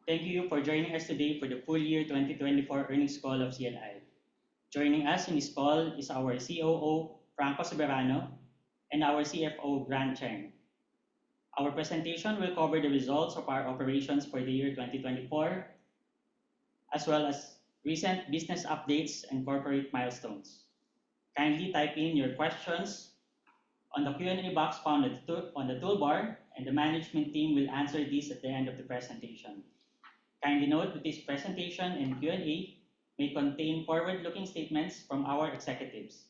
Thank you for joining us today for the full year 2024 earnings call of CLI. Joining us in this call is our COO, Franco Soberano, and our CFO, Grant Cheng. Our presentation will cover the results of our operations for the year 2024, as well as recent business updates and corporate milestones. Kindly type in your questions on the Q&A box found on the toolbar, and the management team will answer these at the end of the presentation. Kindly note that this presentation and Q&A may contain forward-looking statements from our executives.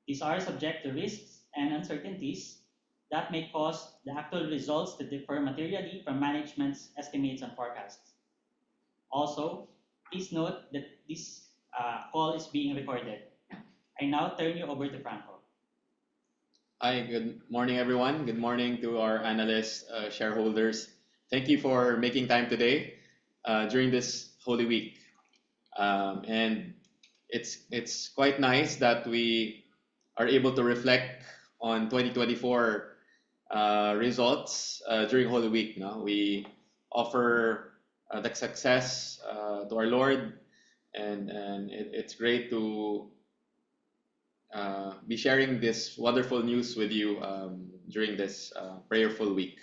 These are subject to risks and uncertainties that may cause the actual results to differ materially from management's estimates and forecasts. Also, please note that this call is being recorded. I now turn you over to Franco. Hi, good morning, everyone. Good morning to our analysts, shareholders. Thank you for making time today during this Holy Week. And it's quite nice that we are able to reflect on 2024 results during Holy Week. No? We offer the success to our Lord, and it's great to be sharing this wonderful news with you during this prayerful week.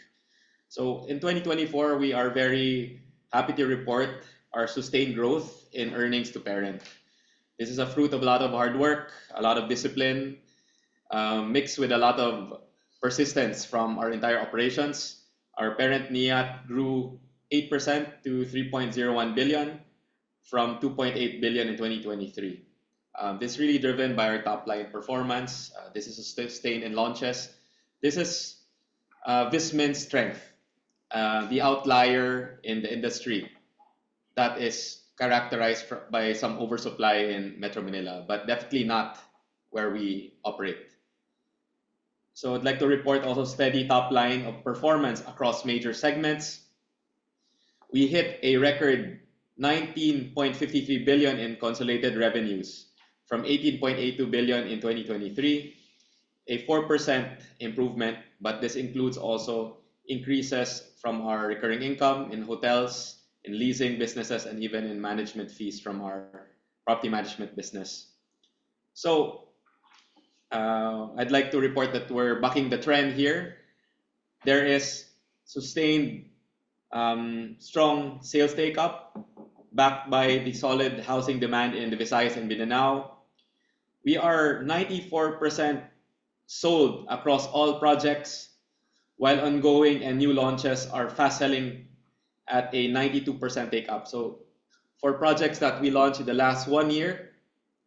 So in 2024, we are very happy to report our sustained growth in earnings to parent. This is a fruit of a lot of hard work, a lot of discipline, mixed with a lot of persistence from our entire operations. Our parent NIAT grew 8% to 3.01 billion from 2.8 billion in 2023. This is really driven by our top line performance. This is sustained in launches. This is Vismin's strength, the outlier in the industry that is characterized by some oversupply in Metro Manila, but definitely not where we operate. So I'd like to report also steady top line of performance across major segments. We hit a record 19.53 billion in consolidated revenues from 18.82 billion in 2023, a 4% improvement, but this includes also increases from our recurring income in hotels, in leasing businesses, and even in management fees from our property management business. So I'd like to report that we're bucking the trend here. There is sustained strong sales take-up backed by the solid housing demand in the Visayas and Mindanao. We are 94% sold across all projects, while ongoing and new launches are fast selling at a 92% take-up. So for projects that we launched in the last 1 year,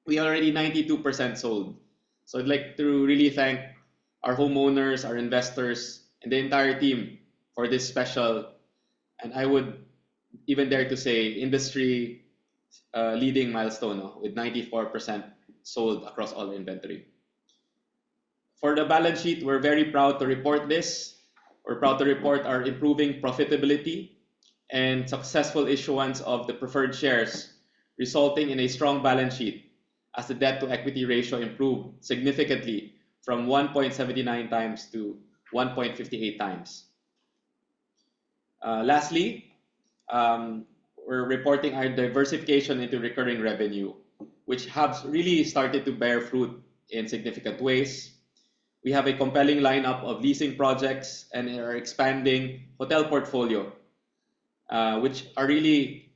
we are already 92% sold. So I'd like to really thank our homeowners, our investors, and the entire team for this special, and I would even dare to say, industry leading milestone with 94% sold across all inventory. For the balance sheet, we're very proud to report this. We're proud to report our improving profitability and successful issuance of the preferred shares, resulting in a strong balance sheet as the debt to equity ratio improved significantly from 1.79 times to 1.58 times. Lastly, we're reporting our diversification into recurring revenue, which has really started to bear fruit in significant ways. We have a compelling lineup of leasing projects and are expanding hotel portfolio, which are really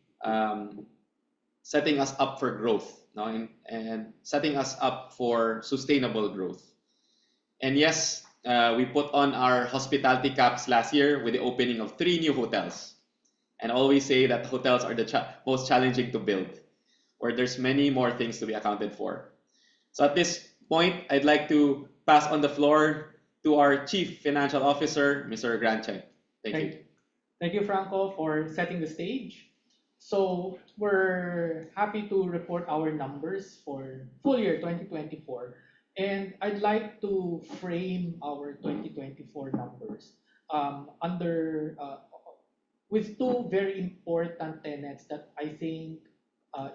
setting us up for growth, and setting us up for sustainable growth. And yes, we put on our hospitality caps last year with the opening of 3 new hotels. And always say that hotels are the most challenging to build, where there's many more things to be accounted for. So at this point, I'd like to pass on the floor to our Chief Financial Officer, Mr. Grant Cheng. Thank you. Thank you, Franco, for setting the stage. So we're happy to report our numbers for full year 2024. And I'd like to frame our 2024 numbers with 2 very important tenets that I think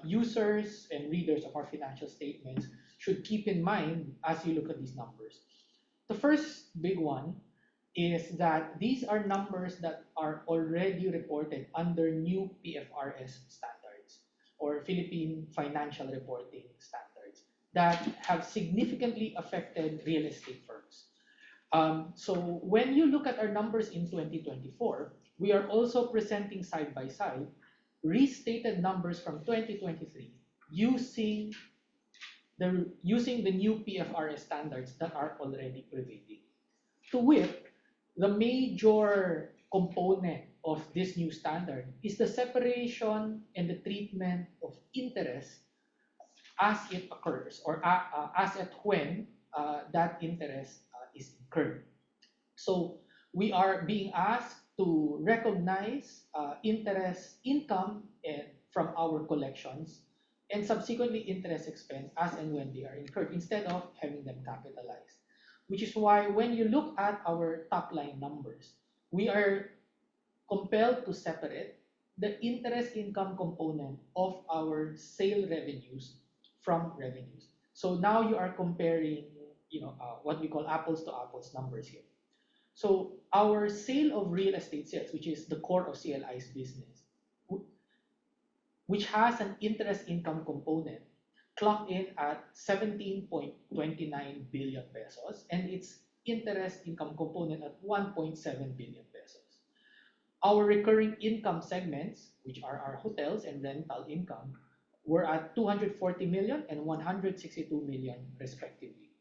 users and readers of our financial statements should keep in mind as you look at these numbers. The first big one is that these are numbers that are already reported under new PFRS standards or Philippine Financial Reporting Standards that have significantly affected real estate firms. So when you look at our numbers in 2024, we are also presenting side by side restated numbers from 2023 using the new PFRS standards that are already prevailing. To wit, the major component of this new standard is the separation and the treatment of interest as it occurs or as at when that interest is incurred. So we are being asked to recognize interest income from our collections and subsequently interest expense as and when they are incurred instead of having them capitalized. Which is why when you look at our top line numbers, we are compelled to separate the interest income component of our sale revenues from revenues. So now you are comparing, what we call apples to apples numbers here. So our sale of real estate sales, which is the core of CLI's business, which has an interest income component, clocked in at 17.29 billion pesos and its interest income component at 1.7 billion pesos. Our recurring income segments, which are our hotels and rental income, were at 240 million and 162 million respectively.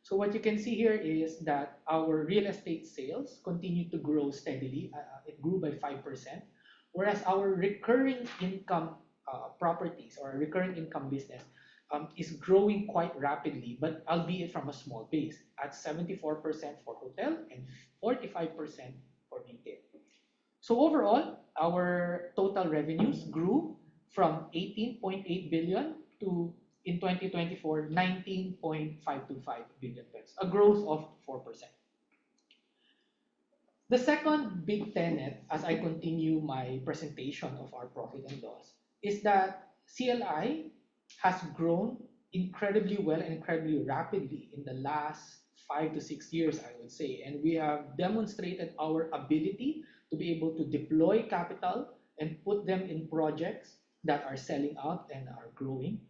So what you can see here is that our real estate sales continue to grow steadily. It grew by 5%, whereas our recurring income properties or recurring income business is growing quite rapidly, but albeit from a small base at 74% for hotel and 45% for retail. So overall, our total revenues grew from 18.8 billion to in 2024 19.525 billion pesos, a growth of 4%. The second big tenet as I continue my presentation of our profit and loss is that CLI has grown incredibly well and incredibly rapidly in the last 5 to 6 years, I would say. And we have demonstrated our ability to be able to deploy capital and put them in projects that are selling out and are growing.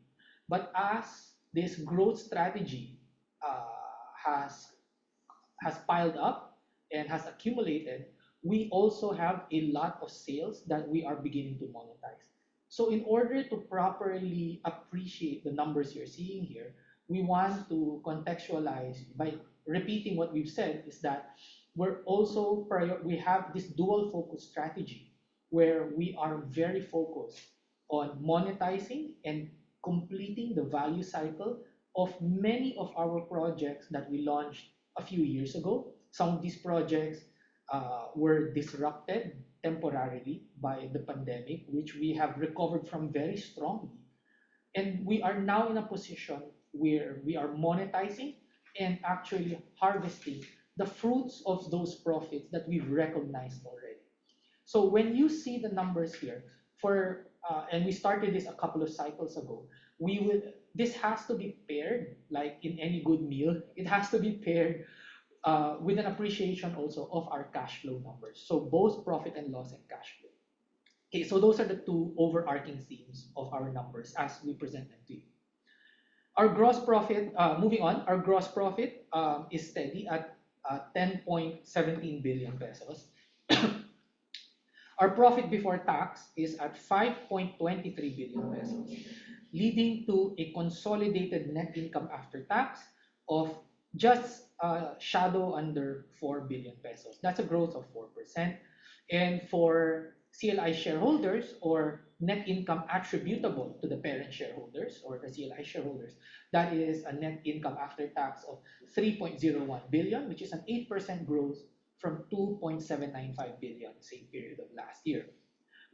But as this growth strategy has piled up and has accumulated, we also have a lot of sales that we are beginning to monetize. So in order to properly appreciate the numbers you're seeing here, we want to contextualize by repeating what we've said is that we have this dual focus strategy where we are very focused on monetizing and completing the value cycle of many of our projects that we launched a few years ago. Some of these projects were disrupted temporarily by the pandemic, which we have recovered from very strongly. And we are now in a position where we are monetizing and actually harvesting the fruits of those profits that we've recognized already. So when you see the numbers here, and we started this a couple of cycles ago, this has to be paired, like in any good meal, it has to be paired with an appreciation also of our cash flow numbers. So both profit and loss and cash flow. Okay, so those are the two overarching themes of our numbers as we present them to you. Our gross profit, moving on, our gross profit is steady at 10.17 billion pesos. Our profit before tax is at 5.23 billion pesos, leading to a consolidated net income after tax of just shadow under 4 billion pesos. That's a growth of 4%. And for CLI shareholders, or net income attributable to the parent shareholders or the CLI shareholders, that is a net income after tax of 3.01 billion, which is an 8% growth from 2.795 billion same period of last year.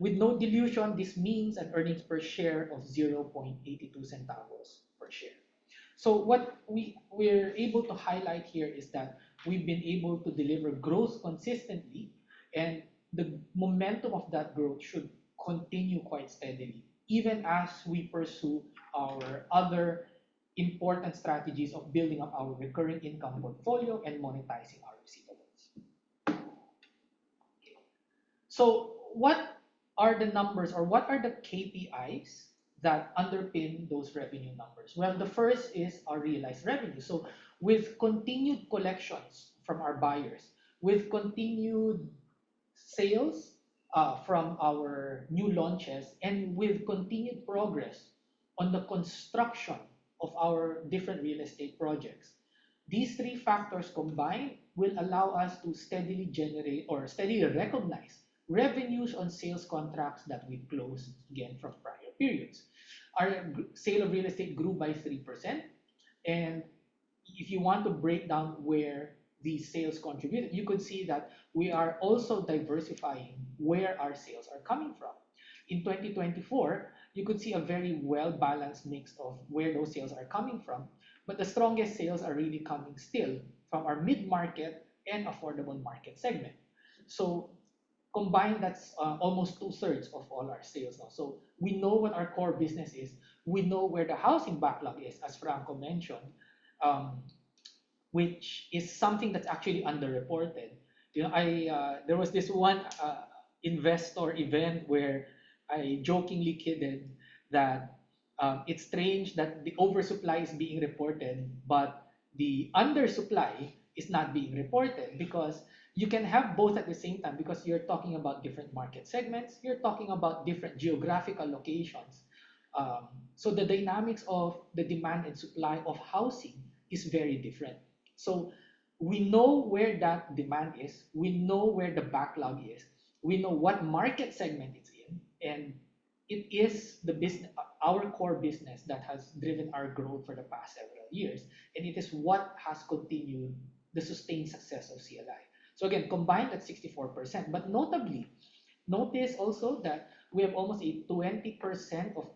With no dilution, this means an earnings per share of 0.82 centavos per share. So what we're able to highlight here is that we've been able to deliver growth consistently, and the momentum of that growth should continue quite steadily, even as we pursue our other important strategies of building up our recurring income portfolio and monetizing our receivables. So what are the numbers or what are the KPIs that underpin those revenue numbers? Well, the first is our realized revenue. So with continued collections from our buyers, with continued sales from our new launches, and with continued progress on the construction of our different real estate projects. These three factors combined will allow us to steadily generate or steadily recognize revenues on sales contracts that we've closed again from prior periods. Our sale of real estate grew by 3%. And if you want to break down where these sales contributed, you could see that we are also diversifying where our sales are coming from. In 2024, you could see a very well balanced mix of where those sales are coming from, but the strongest sales are really coming still from our mid market and affordable market segment. So combined, that's almost two-thirds of all our sales now. So we know what our core business is. We know where the housing backlog is, as Franco mentioned, um, which is something that's actually underreported. I there was this one investor event where I jokingly kidded that it's strange that the oversupply is being reported, but the undersupply is not being reported because you can have both at the same time because you're talking about different market segments, you're talking about different geographical locations. So the dynamics of the demand and supply of housing is very different. So we know where that demand is, we know where the backlog is, we know what market segment it's in, and it is the business, our core business that has driven our growth for the past several years, and it is what has continued the sustained success of CLI. So again, combined at 64%, but notably, notice also that we have almost a 20% of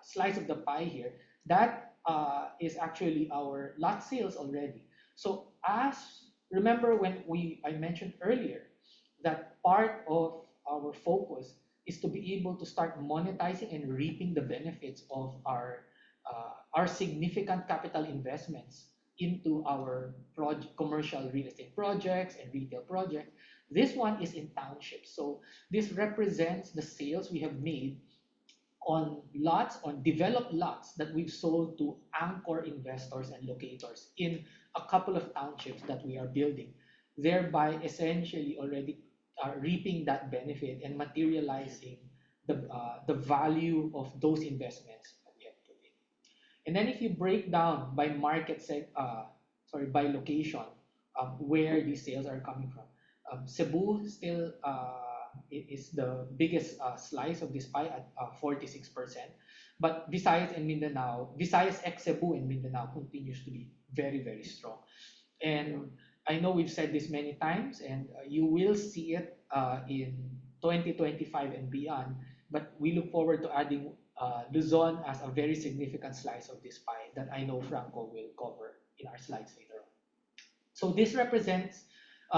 slice of the pie here. That is actually our lot sales already. So as remember when we I mentioned earlier that part of our focus is to be able to start monetizing and reaping the benefits of our significant capital investments into our commercial real estate projects and retail projects. This one is in townships. So this represents the sales we have made on lots, on developed lots that we've sold to anchor investors and locators in a couple of townships that we are building, thereby essentially already reaping that benefit and materializing the value of those investments that we have put in. And then if you break down by by location, where these sales are coming from, Cebu still is the biggest slice of this pie at 46%. But Visayas and Mindanao, Visayas ex Cebu and Mindanao continues to be very, very strong. And I know we've said this many times, and you will see it in 2025 and beyond. But we look forward to adding Luzon as a very significant slice of this pie that I know Franco will cover in our slides later on. So this represents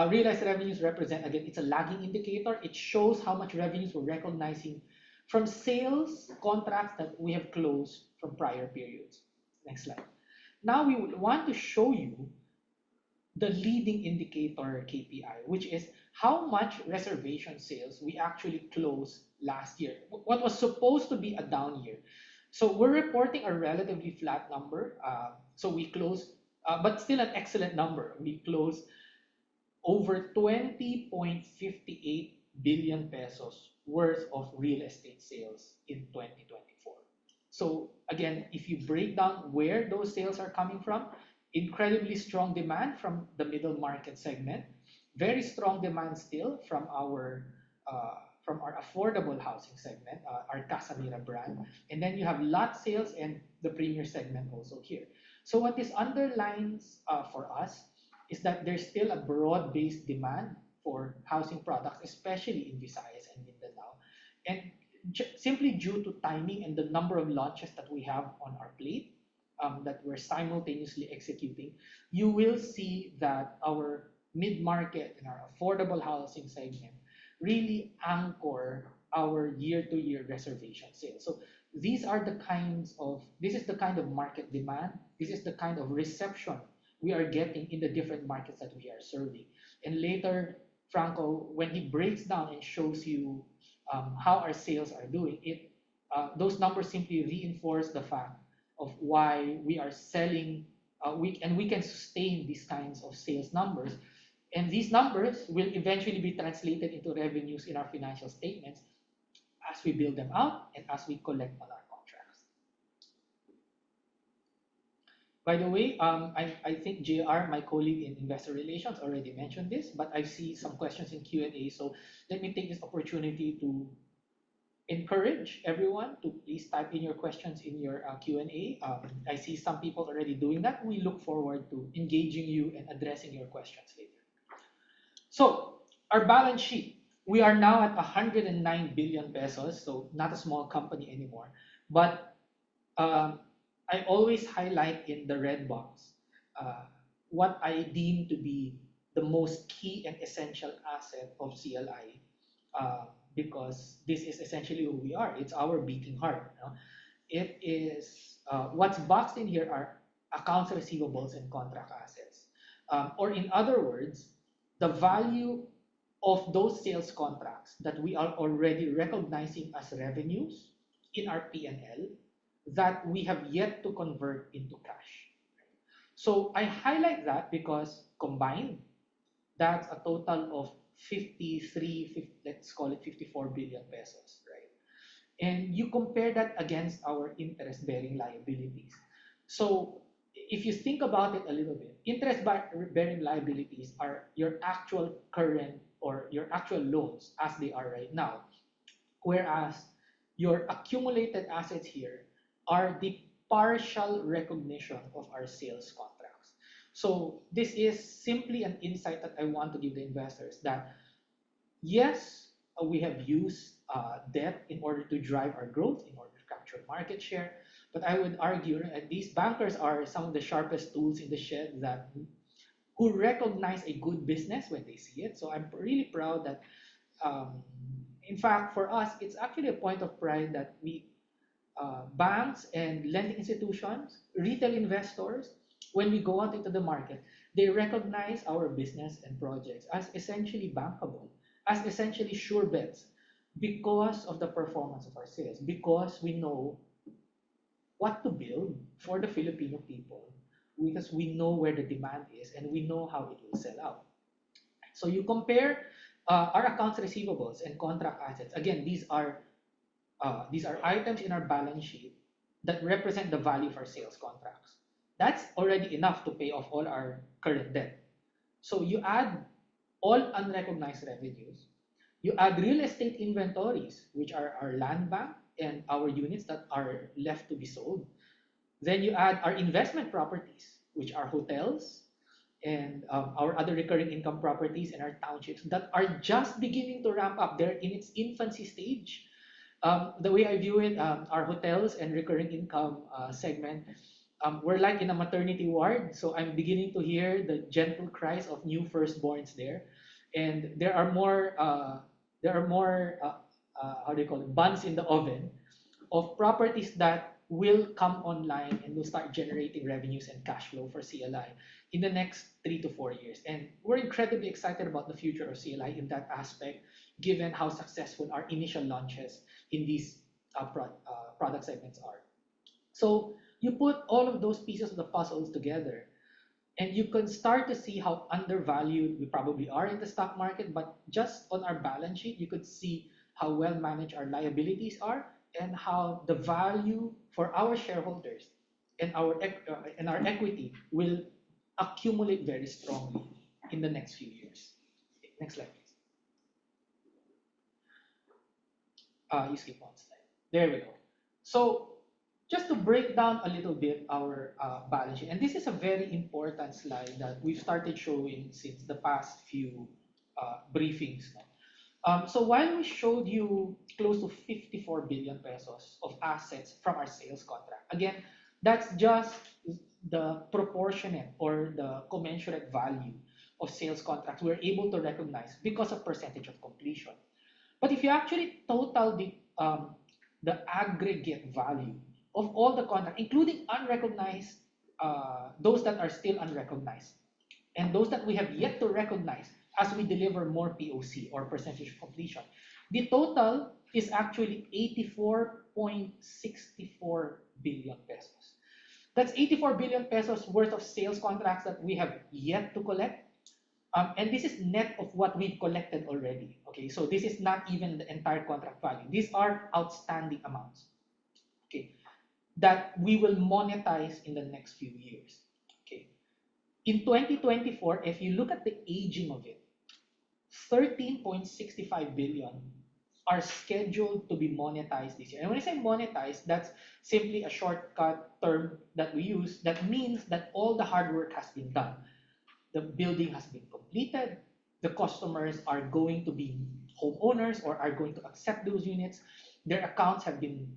realized revenues represent, again, it's a lagging indicator. It shows how much revenues we're recognizing from sales contracts that we have closed from prior periods. Next slide. Now we would want to show you the leading indicator KPI, which is how much reservation sales we actually closed last year. What was supposed to be a down year. So we're reporting a relatively flat number. So we closed, but still an excellent number. We closed over 20.58 billion pesos worth of real estate sales in 2024. So again, if you break down where those sales are coming from, incredibly strong demand from the middle market segment, very strong demand still from our affordable housing segment, our Casamira brand, and then you have lot sales and the premier segment also here. So what this underlines for us is that there's still a broad-based demand for housing products, especially in Visayas and Mindanao. And simply due to timing and the number of launches that we have on our plate, that we're simultaneously executing, you will see that our mid-market and our affordable housing segment really anchor our year-to-year reservation sales. So this is the kind of market demand, this is the kind of reception we are getting in the different markets that we are serving. And later, Franco, when he breaks down and shows you how our sales are doing, those numbers simply reinforce the fact of why we are selling, we can sustain these kinds of sales numbers. And these numbers will eventually be translated into revenues in our financial statements as we build them out and as we collect on our contracts. By the way, I think JR, my colleague in investor relations, already mentioned this, but I see some questions in Q&A. So let me take this opportunity to encourage everyone to please type in your questions in your Q&A. I see some people already doing that. We look forward to engaging you and addressing your questions later. So our balance sheet, we are now at 109 billion pesos, so not a small company anymore. But I always highlight in the red box what I deem to be the most key and essential asset of CLI, because this is essentially who we are. It's our beating heart. You know? It is what's boxed in here are accounts receivables and contract assets, or in other words, the value of those sales contracts that we are already recognizing as revenues in our P&L that we have yet to convert into cash. So I highlight that because combined, that's a total of 53, let's call it 54 billion pesos, right? And you compare that against our interest-bearing liabilities. So if you think about it a little bit, interest-bearing liabilities are your actual current or your actual loans as they are right now, whereas your accumulated assets here are the partial recognition of our sales contracts. So this is simply an insight that I want to give the investors that yes, we have used debt in order to drive our growth, in order to capture market share. But I would argue that these bankers are some of the sharpest tools in the shed that who recognize a good business when they see it. So I'm really proud that, in fact, for us, it's actually a point of pride that we banks and lending institutions, retail investors, when we go out into the market, they recognize our business and projects as essentially bankable, as essentially sure bets because of the performance of our sales, because we know what to build for the Filipino people, because we know where the demand is and we know how it will sell out. So you compare our accounts receivables and contract assets. Again, these are items in our balance sheet that represent the value of our sales contracts. That's already enough to pay off all our current debt. So you add all unrecognized revenues, you add real estate inventories, which are our land bank and our units that are left to be sold. Then you add our investment properties, which are hotels and our other recurring income properties and our townships that are just beginning to ramp up. They're in its infancy stage. The way I view it, our hotels and recurring income segment, we're like in a maternity ward. So I'm beginning to hear the gentle cries of new firstborns there, and there are more how do you call it, buns in the oven of properties that will come online and will start generating revenues and cash flow for CLI in the next 3 to 4 years. And we're incredibly excited about the future of CLI in that aspect, given how successful our initial launches in these product segments are. So you put all of those pieces of the puzzles together, and you can start to see how undervalued we probably are in the stock market. But just on our balance sheet, you could see how well managed our liabilities are and how the value for our shareholders and our equity will accumulate very strongly in the next few years. Okay, next slide, please. You skip one slide. There we go. So just to break down a little bit our balance sheet, and this is a very important slide that we've started showing since the past few briefings. So while we showed you close to 54 billion pesos of assets from our sales contract, again, that's just the proportionate or the commensurate value of sales contracts we're able to recognize because of percentage of completion. But if you actually total the aggregate value of all the contracts, including unrecognized, those that are still unrecognized, and those that we have yet to recognize as we deliver more POC or percentage of completion. The total is actually 84.64 billion pesos. That's 84 billion pesos worth of sales contracts that we have yet to collect. And this is net of what we've collected already. Okay, so this is not even the entire contract value. These are outstanding amounts. Okay, that we will monetize in the next few years. Okay, in 2024, if you look at the aging of it, 13.65 billion are scheduled to be monetized this year. And when I say monetized, that's simply a shortcut term that we use that means that all the hard work has been done. The building has been completed, the customers are going to be homeowners or are going to accept those units, their accounts have been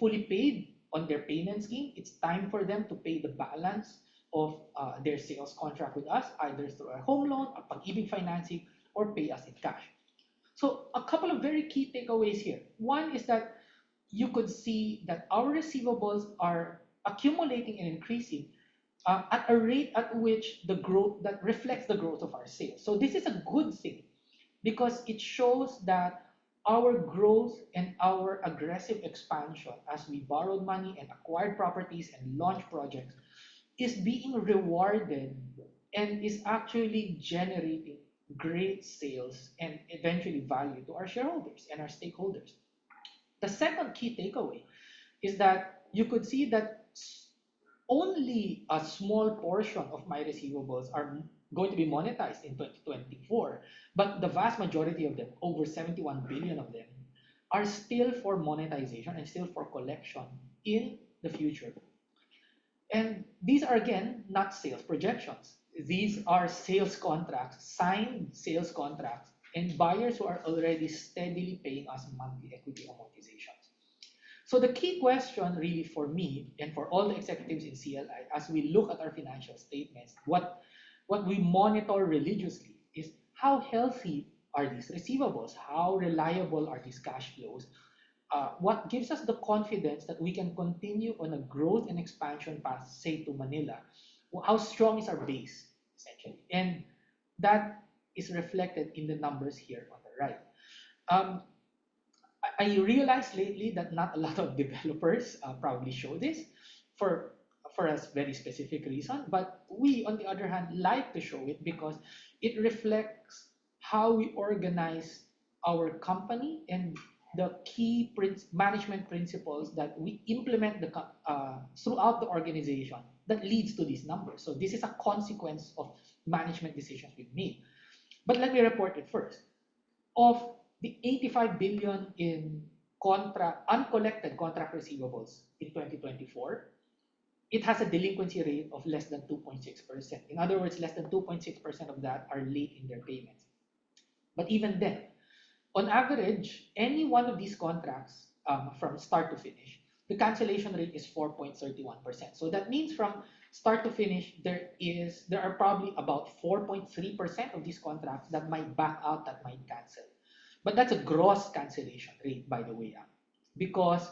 fully paid on their payment scheme. It's time for them to pay the balance of their sales contract with us, either through a home loan, a pag-ibig financing, or pay us in cash. So a couple of very key takeaways here. One is that you could see that our receivables are accumulating and increasing at a rate at which the growth that reflects the growth of our sales. So this is a good thing because it shows that our growth and our aggressive expansion as we borrowed money and acquired properties and launched projects is being rewarded and is actually generating great sales and eventually value to our shareholders and our stakeholders. The second key takeaway is that you could see that only a small portion of my receivables are going to be monetized in 2024, but the vast majority of them, over 71 billion of them, are still for monetization and still for collection in the future. And these are, again, not sales projections. These are sales contracts, signed sales contracts, and buyers who are already steadily paying us monthly equity amortizations. So the key question really for me and for all the executives in CLI, as we look at our financial statements, what we monitor religiously is how healthy are these receivables? How reliable are these cash flows? What gives us the confidence that we can continue on a growth and expansion path, say to Manila? How strong is our base, essentially? And that is reflected in the numbers here on the right. I realized lately that not a lot of developers probably show this for a very specific reason, but we, on the other hand, like to show it because it reflects how we organize our company and the key management principles that we implement throughout the organization that leads to these numbers. So this is a consequence of management decisions we've made. But let me report it first. Of the 85 billion in uncollected contract receivables in 2024, it has a delinquency rate of less than 2.6%. In other words, less than 2.6% of that are late in their payments. But even then, on average, any one of these contracts from start to finish, the cancellation rate is 4.31%. So that means from start to finish, there are probably about 4.3% of these contracts that might back out, that might cancel. But that's a gross cancellation rate, by the way, because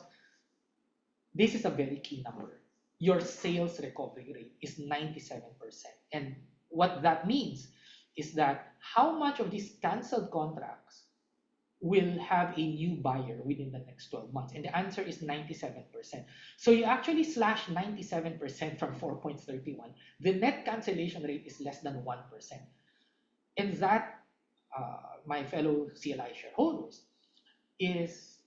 this is a very key number. Your sales recovery rate is 97%. And what that means is that how much of these canceled contracts will have a new buyer within the next 12 months? And the answer is 97%. So you actually slash 97% from 4.31. The net cancellation rate is less than 1%. And that, my fellow CLI shareholders, is,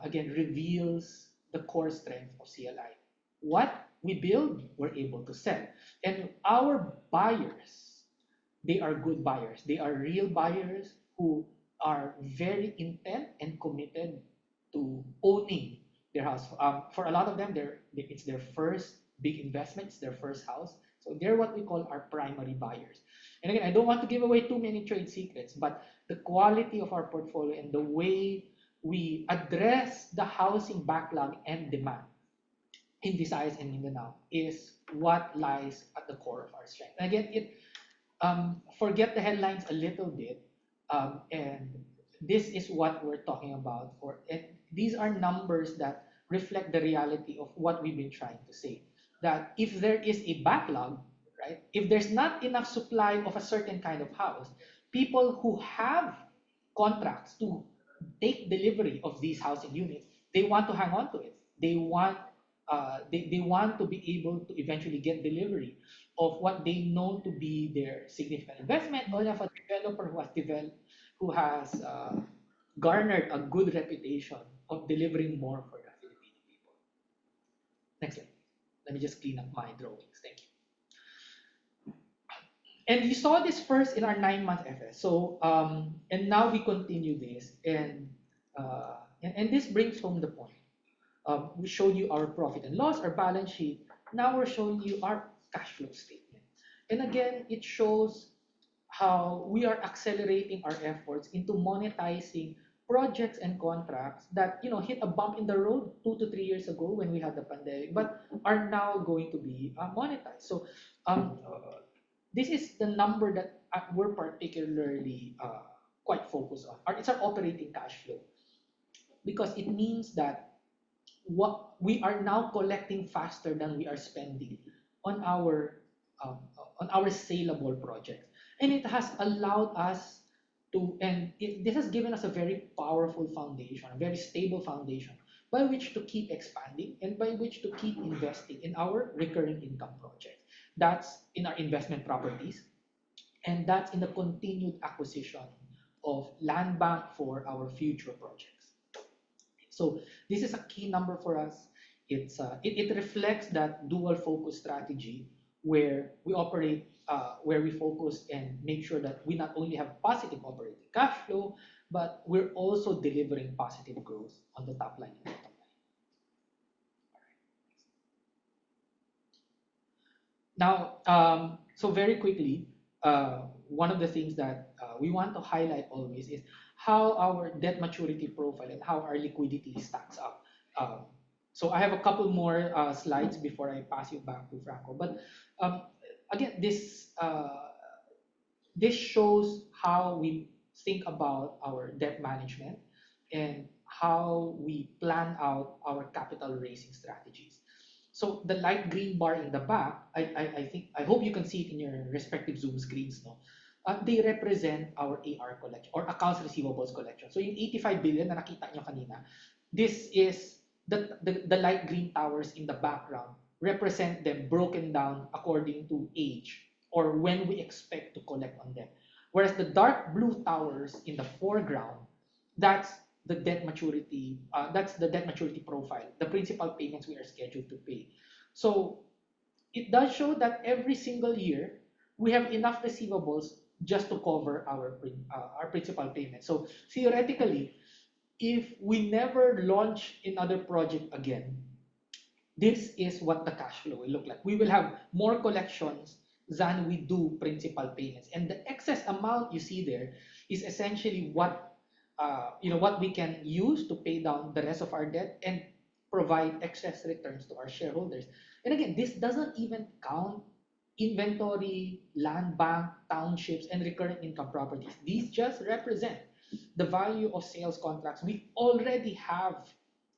again, reveals the core strength of CLI. What we build, we're able to sell. And our buyers, they are good buyers. They are real buyers who are very intent and committed to owning their house. For a lot of them, it's their first big investment, it's their first house. So they're what we call our primary buyers. And again, I don't want to give away too many trade secrets, but the quality of our portfolio and the way we address the housing backlog and demand in Visayas and Mindanao is what lies at the core of our strength. And again, forget the headlines a little bit, and this is what we're talking about. These are numbers that reflect the reality of what we've been trying to say. That if there is a backlog, right, right? If there's not enough supply of a certain kind of house, people who have contracts to take delivery of these housing units, they want to hang on to it. They want to be able to eventually get delivery of what they know to be their significant investment, or of a developer who has garnered a good reputation of delivering more for the Filipino people. Next slide. Let me just clean up my drawings. Thank you. And you saw this first in our 9-month FS. So, and now we continue this, and this brings home the point. We showed you our profit and loss, our balance sheet. Now we're showing you our cash flow statement. And again, it shows how we are accelerating our efforts into monetizing projects and contracts that hit a bump in the road 2 to 3 years ago when we had the pandemic, but are now going to be monetized. So this is the number that we're particularly quite focused on. It's our operating cash flow, because it means that what we are now collecting faster than we are spending on our saleable projects, and it has allowed us this has given us a very powerful foundation, a very stable foundation by which to keep expanding and by which to keep investing in our recurring income projects. That's in our investment properties, and that's in the continued acquisition of land bank for our future projects. So this is a key number for us. It reflects that dual focus strategy where we operate, where we focus and make sure that we not only have positive operating cash flow, but we're also delivering positive growth on the top line and bottom line. Now, so very quickly, one of the things that we want to highlight always is how our debt maturity profile and how our liquidity stacks up. So I have a couple more slides before I pass you back to Franco. But again, this shows how we think about our debt management and how we plan out our capital raising strategies. So the light green bar in the back, I hope you can see it in your respective Zoom screens, no? They represent our AR collection or accounts receivables collection. So yung 85 billion na nakita nyo kanina, this is the light green towers in the background represent them broken down according to age or when we expect to collect on them. Whereas the dark blue towers in the foreground, that's the debt maturity. That's the debt maturity profile, the principal payments we are scheduled to pay. So it does show that every single year we have enough receivables just to cover our principal payments. So theoretically, if we never launch another project again, this is what the cash flow will look like. We will have more collections than we do principal payments, and the excess amount you see there is essentially what what we can use to pay down the rest of our debt and provide excess returns to our shareholders. And again, this doesn't even count inventory, land bank, townships, and recurring income properties. These just represent the value of sales contracts we already have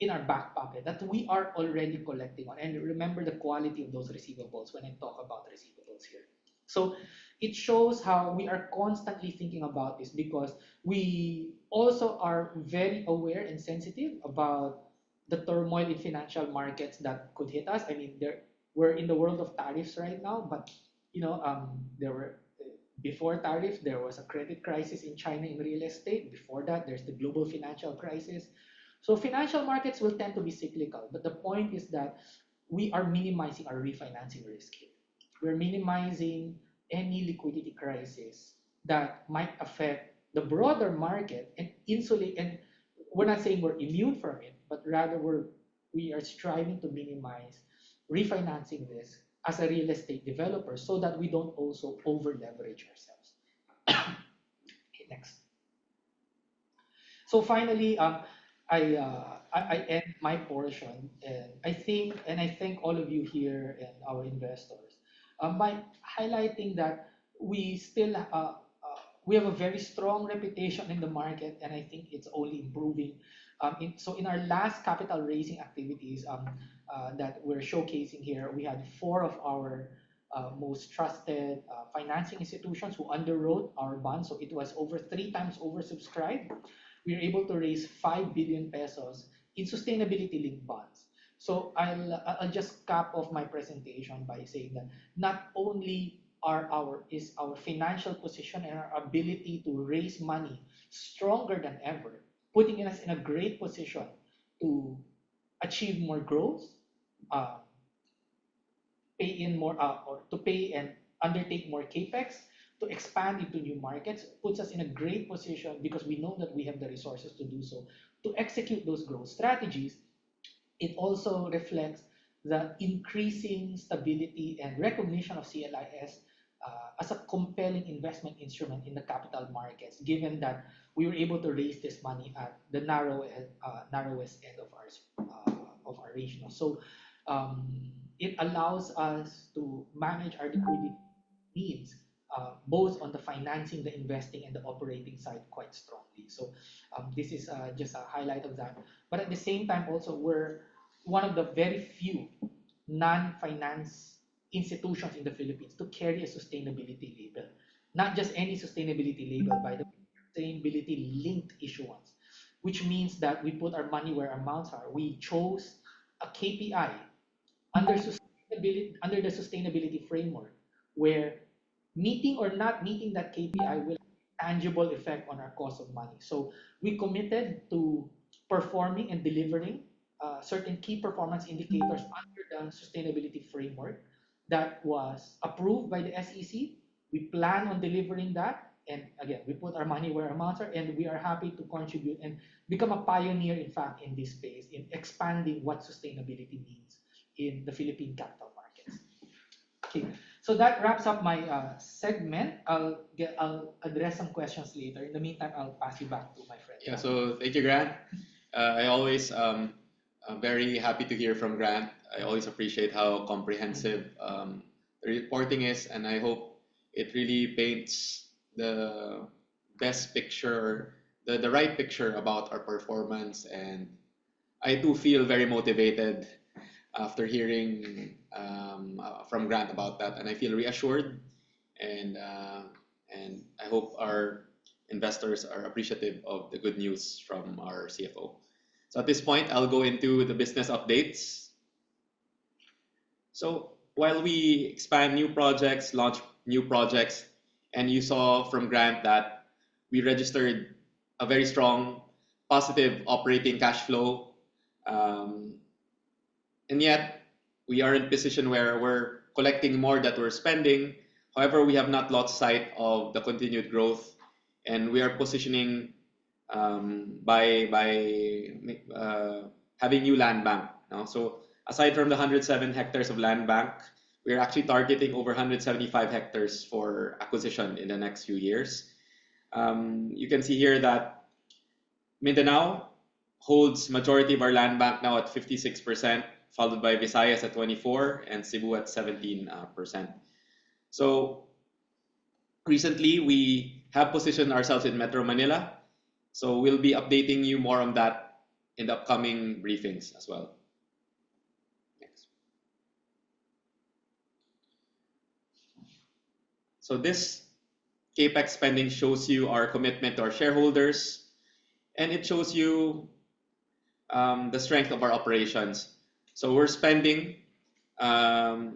in our back pocket that we are already collecting on. And remember the quality of those receivables when I talk about receivables here. So it shows how we are constantly thinking about this because we also are very aware and sensitive about the turmoil in financial markets that could hit us. I mean, we're in the world of tariffs right now, but there were before tariffs, there was a credit crisis in China in real estate. Before that, there's the global financial crisis. So financial markets will tend to be cyclical, but the point is that we are minimizing our refinancing risk here. We're minimizing any liquidity crisis that might affect the broader market and insulate. And we're not saying we're immune from it, but rather we are striving to minimize refinancing risk as a real estate developer so that we don't also over leverage ourselves. Okay, next. So finally, I end my portion, and I thank all of you here and our investors by highlighting that we still we have a very strong reputation in the market, and I think it's only improving. So in our last capital raising activities that we're showcasing here, we had 4 of our most trusted financing institutions who underwrote our bonds. So it was over 3 times oversubscribed. We were able to raise 5 billion pesos in sustainability-linked bonds. So I'll just cap off my presentation by saying that not only is our financial position and our ability to raise money stronger than ever, putting us in a great position to achieve more growth, uh, pay in more or to pay and undertake more capex, to expand into new markets, puts us in a great position because we know that we have the resources to do so, to execute those growth strategies. It also reflects the increasing stability and recognition of CLIS as a compelling investment instrument in the capital markets, given that we were able to raise this money at the narrowest end of our range. So it allows us to manage our liquidity needs, both on the financing, the investing, and the operating side quite strongly. So this is just a highlight of that. But at the same time, also, we're one of the very few non-finance institutions in the Philippines to carry a sustainability label. Not just any sustainability label, by the sustainability linked issuance, which means that we put our money where our mouths are. We chose a KPI under the sustainability framework, where meeting or not meeting that KPI will have tangible effect on our cost of money. So we committed to performing and delivering certain key performance indicators under the sustainability framework that was approved by the SEC. We plan on delivering that. And again, we put our money where our mouths are, and we are happy to contribute and become a pioneer, in fact, in this space, in expanding what sustainability means in the Philippine capital markets. Okay, so that wraps up my segment. I'll address some questions later. In the meantime, I'll pass you back to my friend. Yeah, so thank you, Grant. I always very happy to hear from Grant. I always appreciate how comprehensive the reporting is, and I hope it really paints the best picture, the right picture about our performance. And I do feel very motivated after hearing from Grant about that, and I feel reassured, and I hope our investors are appreciative of the good news from our CFO. So at this point, I'll go into the business updates. So while we expand new projects, launch new projects, and you saw from Grant that we registered a very strong positive operating cash flow, and yet we are in a position where we're collecting more that we're spending. However, we have not lost sight of the continued growth, and we are positioning by having new land bank. So aside from the 107 hectares of land bank, we're actually targeting over 175 hectares for acquisition in the next few years. You can see here that Mindanao holds majority of our land bank now at 56%, followed by Visayas at 24% and Cebu at 17%. So recently, we have positioned ourselves in Metro Manila. So we'll be updating you more on that in the upcoming briefings as well. Next. So this CAPEX spending shows you our commitment to our shareholders, and it shows you the strength of our operations. So we're spending as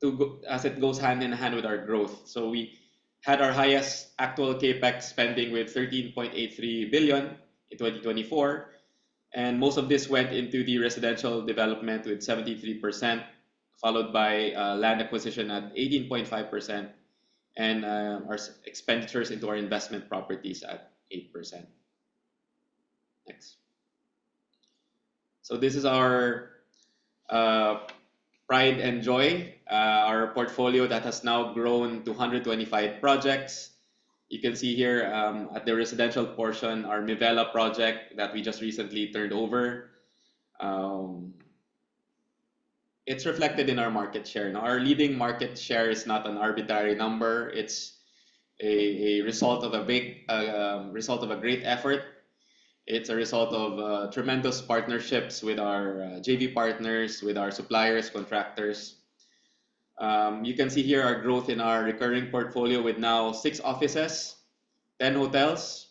it goes hand in hand with our growth. So we had our highest actual CAPEX spending with 13.83 billion in 2024, and most of this went into the residential development with 73%, followed by land acquisition at 18.5%, and our expenditures into our investment properties at 8%. Next. So this is our pride and joy, our portfolio that has now grown to 125 projects. You can see here at the residential portion, our Mivela project that we just recently turned over. It's reflected in our market share. Now, our leading market share is not an arbitrary number. It's a result of a great effort. It's a result of tremendous partnerships with our JV partners, with our suppliers, contractors. You can see here our growth in our recurring portfolio with now 6 offices, 10 hotels,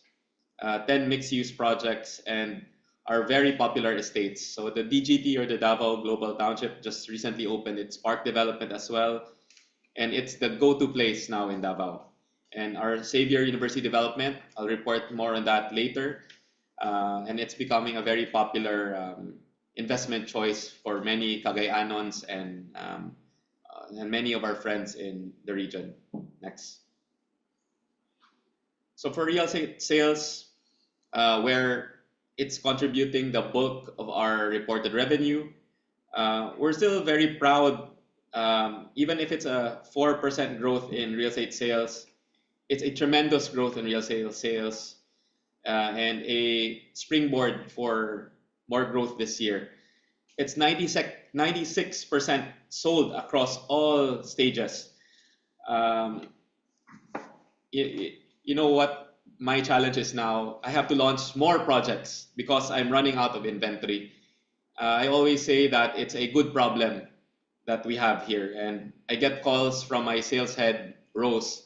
10 mixed-use projects, and our very popular estates. So the DGT, or the Davao Global Township, just recently opened its park development as well, and it's the go-to place now in Davao. And our Xavier University development, I'll report more on that later, and it's becoming a very popular investment choice for many Cagayanons and many of our friends in the region. Next. So for real estate sales, where it's contributing the bulk of our reported revenue, we're still very proud. Even if it's a 4% growth in real estate sales, it's a tremendous growth in real estate sales and a springboard for more growth this year. It's 96% sold across all stages. You know what my challenge is now? I have to launch more projects because I'm running out of inventory. I always say that it's a good problem that we have here, and I get calls from my sales head, Rose,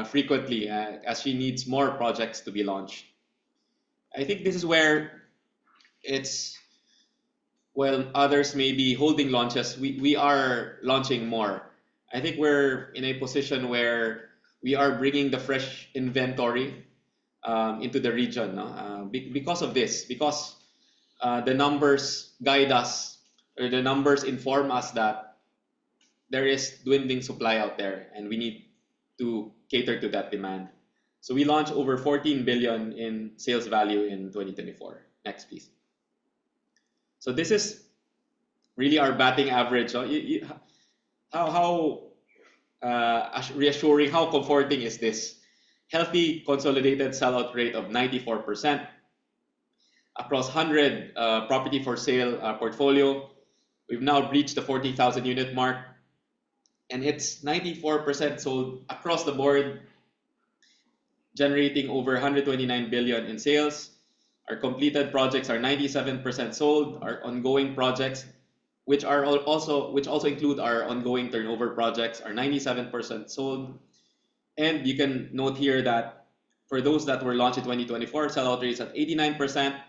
frequently as she needs more projects to be launched. I think this is where it's, while others may be holding launches, we are launching more. I think we're in a position where we are bringing the fresh inventory into the region, no? Because of this, because the numbers guide us, or the numbers inform us that there is dwindling supply out there, and we need to cater to that demand. So we launched over 14 billion in sales value in 2024. Next, please. So this is really our batting average. How reassuring, how comforting is this? Healthy consolidated sellout rate of 94% across 100 property for sale portfolio. We've now reached the 40,000 unit mark, and it's 94% sold across the board, generating over 129 billion in sales. Our completed projects are 97% sold. Our ongoing projects, which also include our ongoing turnover projects, are 97% sold. And you can note here that for those that were launched in 2024, sellout rate is at 89%.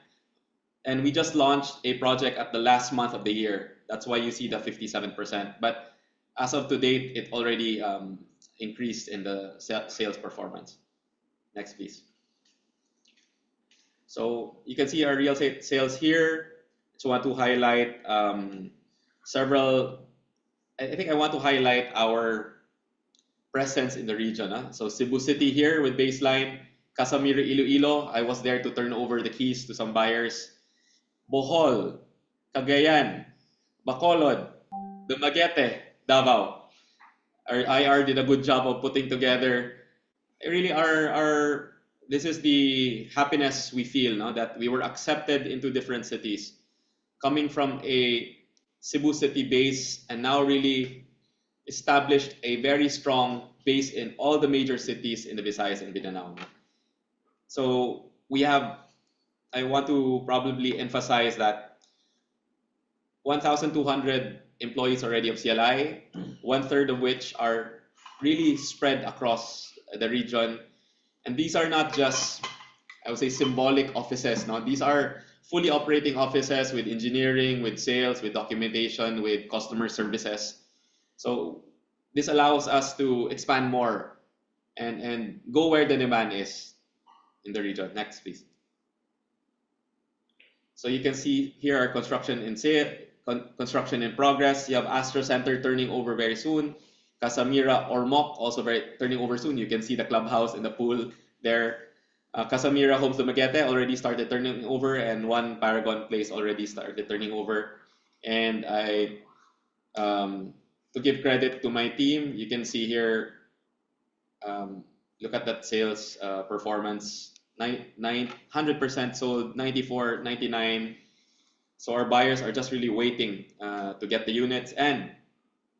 And we just launched a project at the last month of the year. That's why you see the 57%. But as of to date, it already increased in the sales performance. Next, please. So you can see our real estate sales here. So I want to highlight several. I think I want to highlight our presence in the region. So Cebu City here with Baseline, Casamiro, Iloilo. I was there to turn over the keys to some buyers. Bohol, Cagayan, Bacolod, Dumaguete, Davao. Our IR did a good job of putting together. Really, this is the happiness we feel, no? That we were accepted into different cities, coming from a Cebu City base, and now really established a very strong base in all the major cities in the Visayas and Mindanao. So I want to probably emphasize that 1,200 employees already of CLI, 1/3 of which are really spread across the region. And these are not just, I would say, symbolic offices. No, these are fully operating offices with engineering, with sales, with documentation, with customer services. So this allows us to expand more and go where the demand is in the region. Next, please. So you can see here our construction in progress. You have Astro Center turning over very soon. Casamira Ormoc also turning over soon. You can see the clubhouse and the pool there. Casamira Homes Dumaguete already started turning over, and One Paragon Place already started turning over. And to give credit to my team, you can see here, look at that sales performance, 100% sold, 94, 99. So our buyers are just really waiting to get the units, and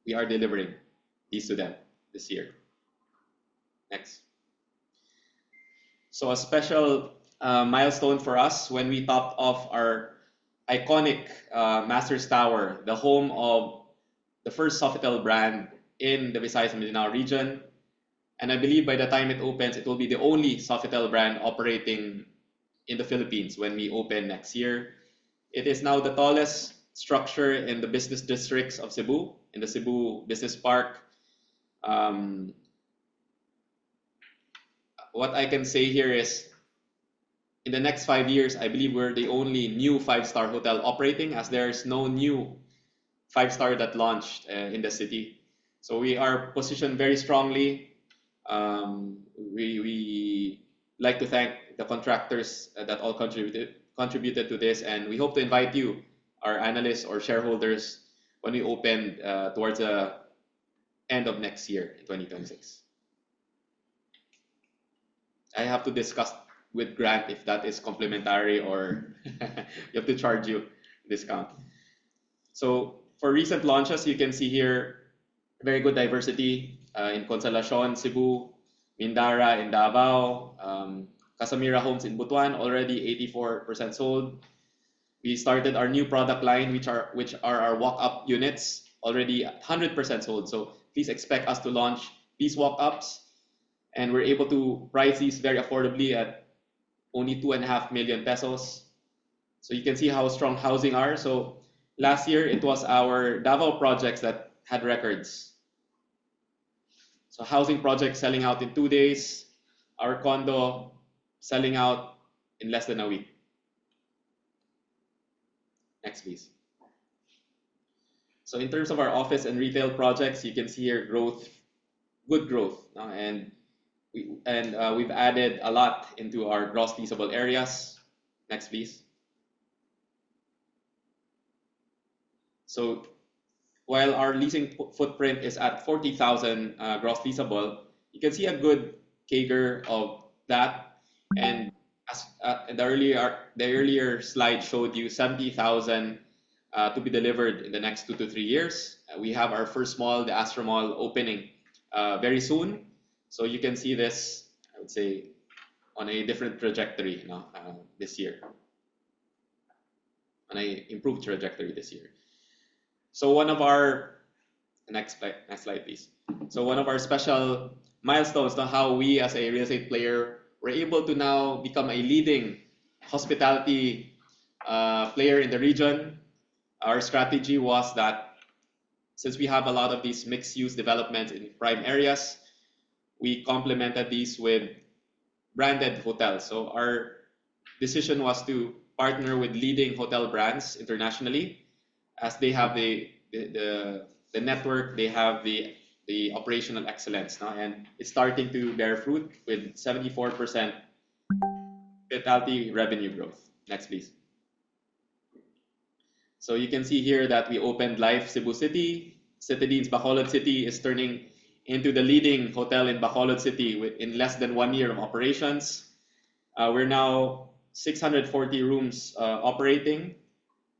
we are delivering these to them this year. Next. So a special milestone for us when we topped off our iconic Masters Tower, the home of the first Sofitel brand in the Visayas and Mindanao region. And I believe by the time it opens, it will be the only Sofitel brand operating in the Philippines when we open next year. It is now the tallest structure in the business districts of Cebu, in the Cebu Business Park. What I can say here is, in the next 5 years, I believe we're the only new 5-star hotel operating, as there's no new 5-star that launched in the city. So we are positioned very strongly. We like to thank the contractors that all contributed to this, and we hope to invite you, our analysts or shareholders, when we open towards the end of next year in 2026. I have to discuss with Grant if that is complimentary or you have to charge you discount. So for recent launches, you can see here very good diversity in Consolacion, Cebu, Mindara in Davao, Casamira Homes in Butuan, already 84% sold. We started our new product line, which are our walk-up units, already 100% sold. So please expect us to launch these walk-ups, and we're able to price these very affordably at only 2.5 million pesos. So you can see how strong housing are. So last year, it was our Davao projects that had records. So housing projects selling out in 2 days, our condo selling out in less than a week. Next, please. So in terms of our office and retail projects, you can see here growth, good growth, and we've added a lot into our gross leasable areas. Next, please. So while our leasing footprint is at 40,000 gross leasable, you can see a good CAGR of that. And as the earlier slide showed you 70,000 to be delivered in the next 2 to 3 years. We have our first mall, the Astro Mall, opening very soon. So you can see this, I would say, on a different trajectory this year, on an improved trajectory this year. So one of our next slide, please. So one of our special milestones on how we, as a real estate player, were able to now become a leading hospitality player in the region. Our strategy was that since we have a lot of these mixed-use developments in prime areas, we complemented these with branded hotels. So our decision was to partner with leading hotel brands internationally, as they have the network, they have the operational excellence now, and it's starting to bear fruit with 74% hospitality revenue growth. Next, please. So you can see here that we opened Life Cebu City. Citadines Bacolod City is turning into the leading hotel in Bacolod City in less than 1 year of operations. We're now 640 rooms operating.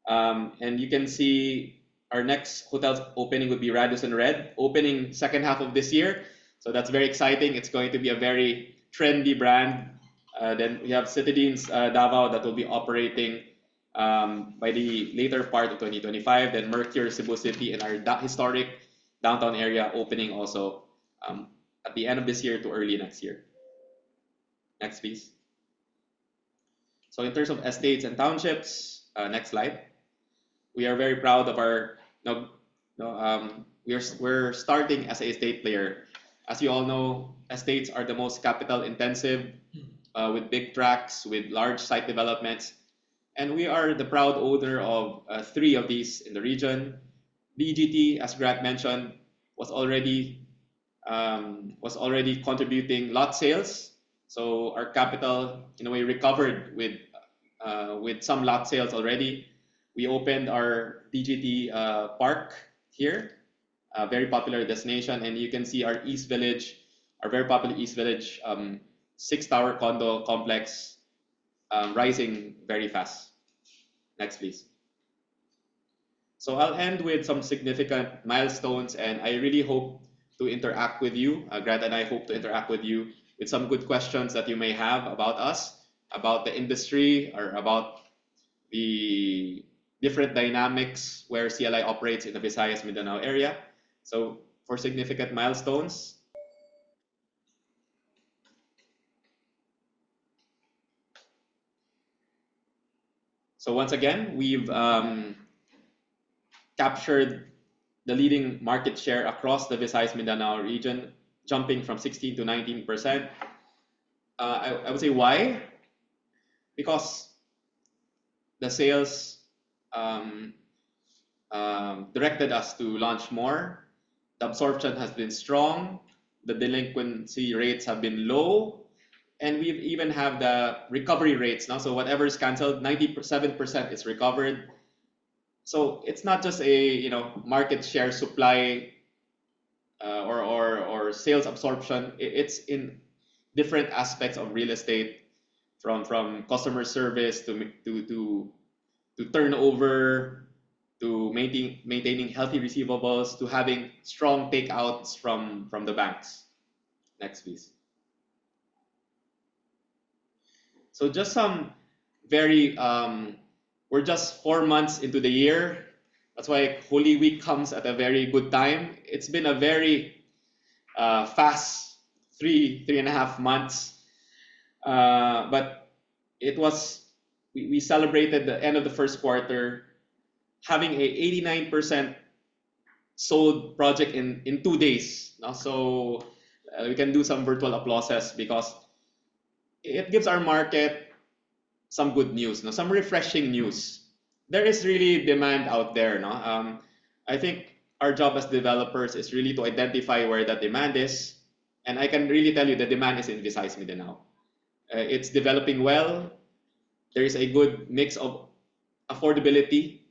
And you can see our next hotel opening would be Radisson Red, opening second half of this year. So that's very exciting. It's going to be a very trendy brand. Then we have Citadines Davao that will be operating by the later part of 2025. Then Mercure Cebu City and our historic downtown area opening also at the end of this year to early next year. Next, please. So in terms of estates and townships, next slide. We are very proud of our. We're starting as a estate player. As you all know, estates are the most capital intensive, with big tracts, with large site developments, and we are the proud owner of 3 of these in the region. BGT, as Grant mentioned, was already contributing lot sales. So our capital, in a way, recovered with some lot sales already. We opened our DGT Park here, a very popular destination, and you can see our East Village, our very popular East Village 6-tower condo complex rising very fast. Next, please. So I'll end with some significant milestones, and I really hope to interact with you. Grant and I hope to interact with you with some good questions that you may have about us, about the industry, or about the different dynamics where CLI operates in the Visayas Mindanao area. So for significant milestones. So once again, we've captured the leading market share across the Visayas Mindanao region, jumping from 16 to 19%. I would say why? Because the sales directed us to launch more. The absorption has been strong. The delinquency rates have been low. And we even have the recovery rates now. So whatever is canceled, 97% is recovered. So it's not just a market share supply or sales absorption. It's in different aspects of real estate, from customer service to turnover, to maintaining healthy receivables, to having strong takeouts from the banks. Next, please. So just some very we're just 4 months into the year. That's why Holy Week comes at a very good time. It's been a very fast three and a half months, but it was we celebrated the end of the first quarter having a 89% sold project in 2 days. So we can do some virtual applauses because it gives our market some good news, some refreshing news. There is really demand out there. I think our job as developers is really to identify where that demand is, and I can really tell you the demand is in Visayas Mindanao. It's developing well. There is a good mix of affordability,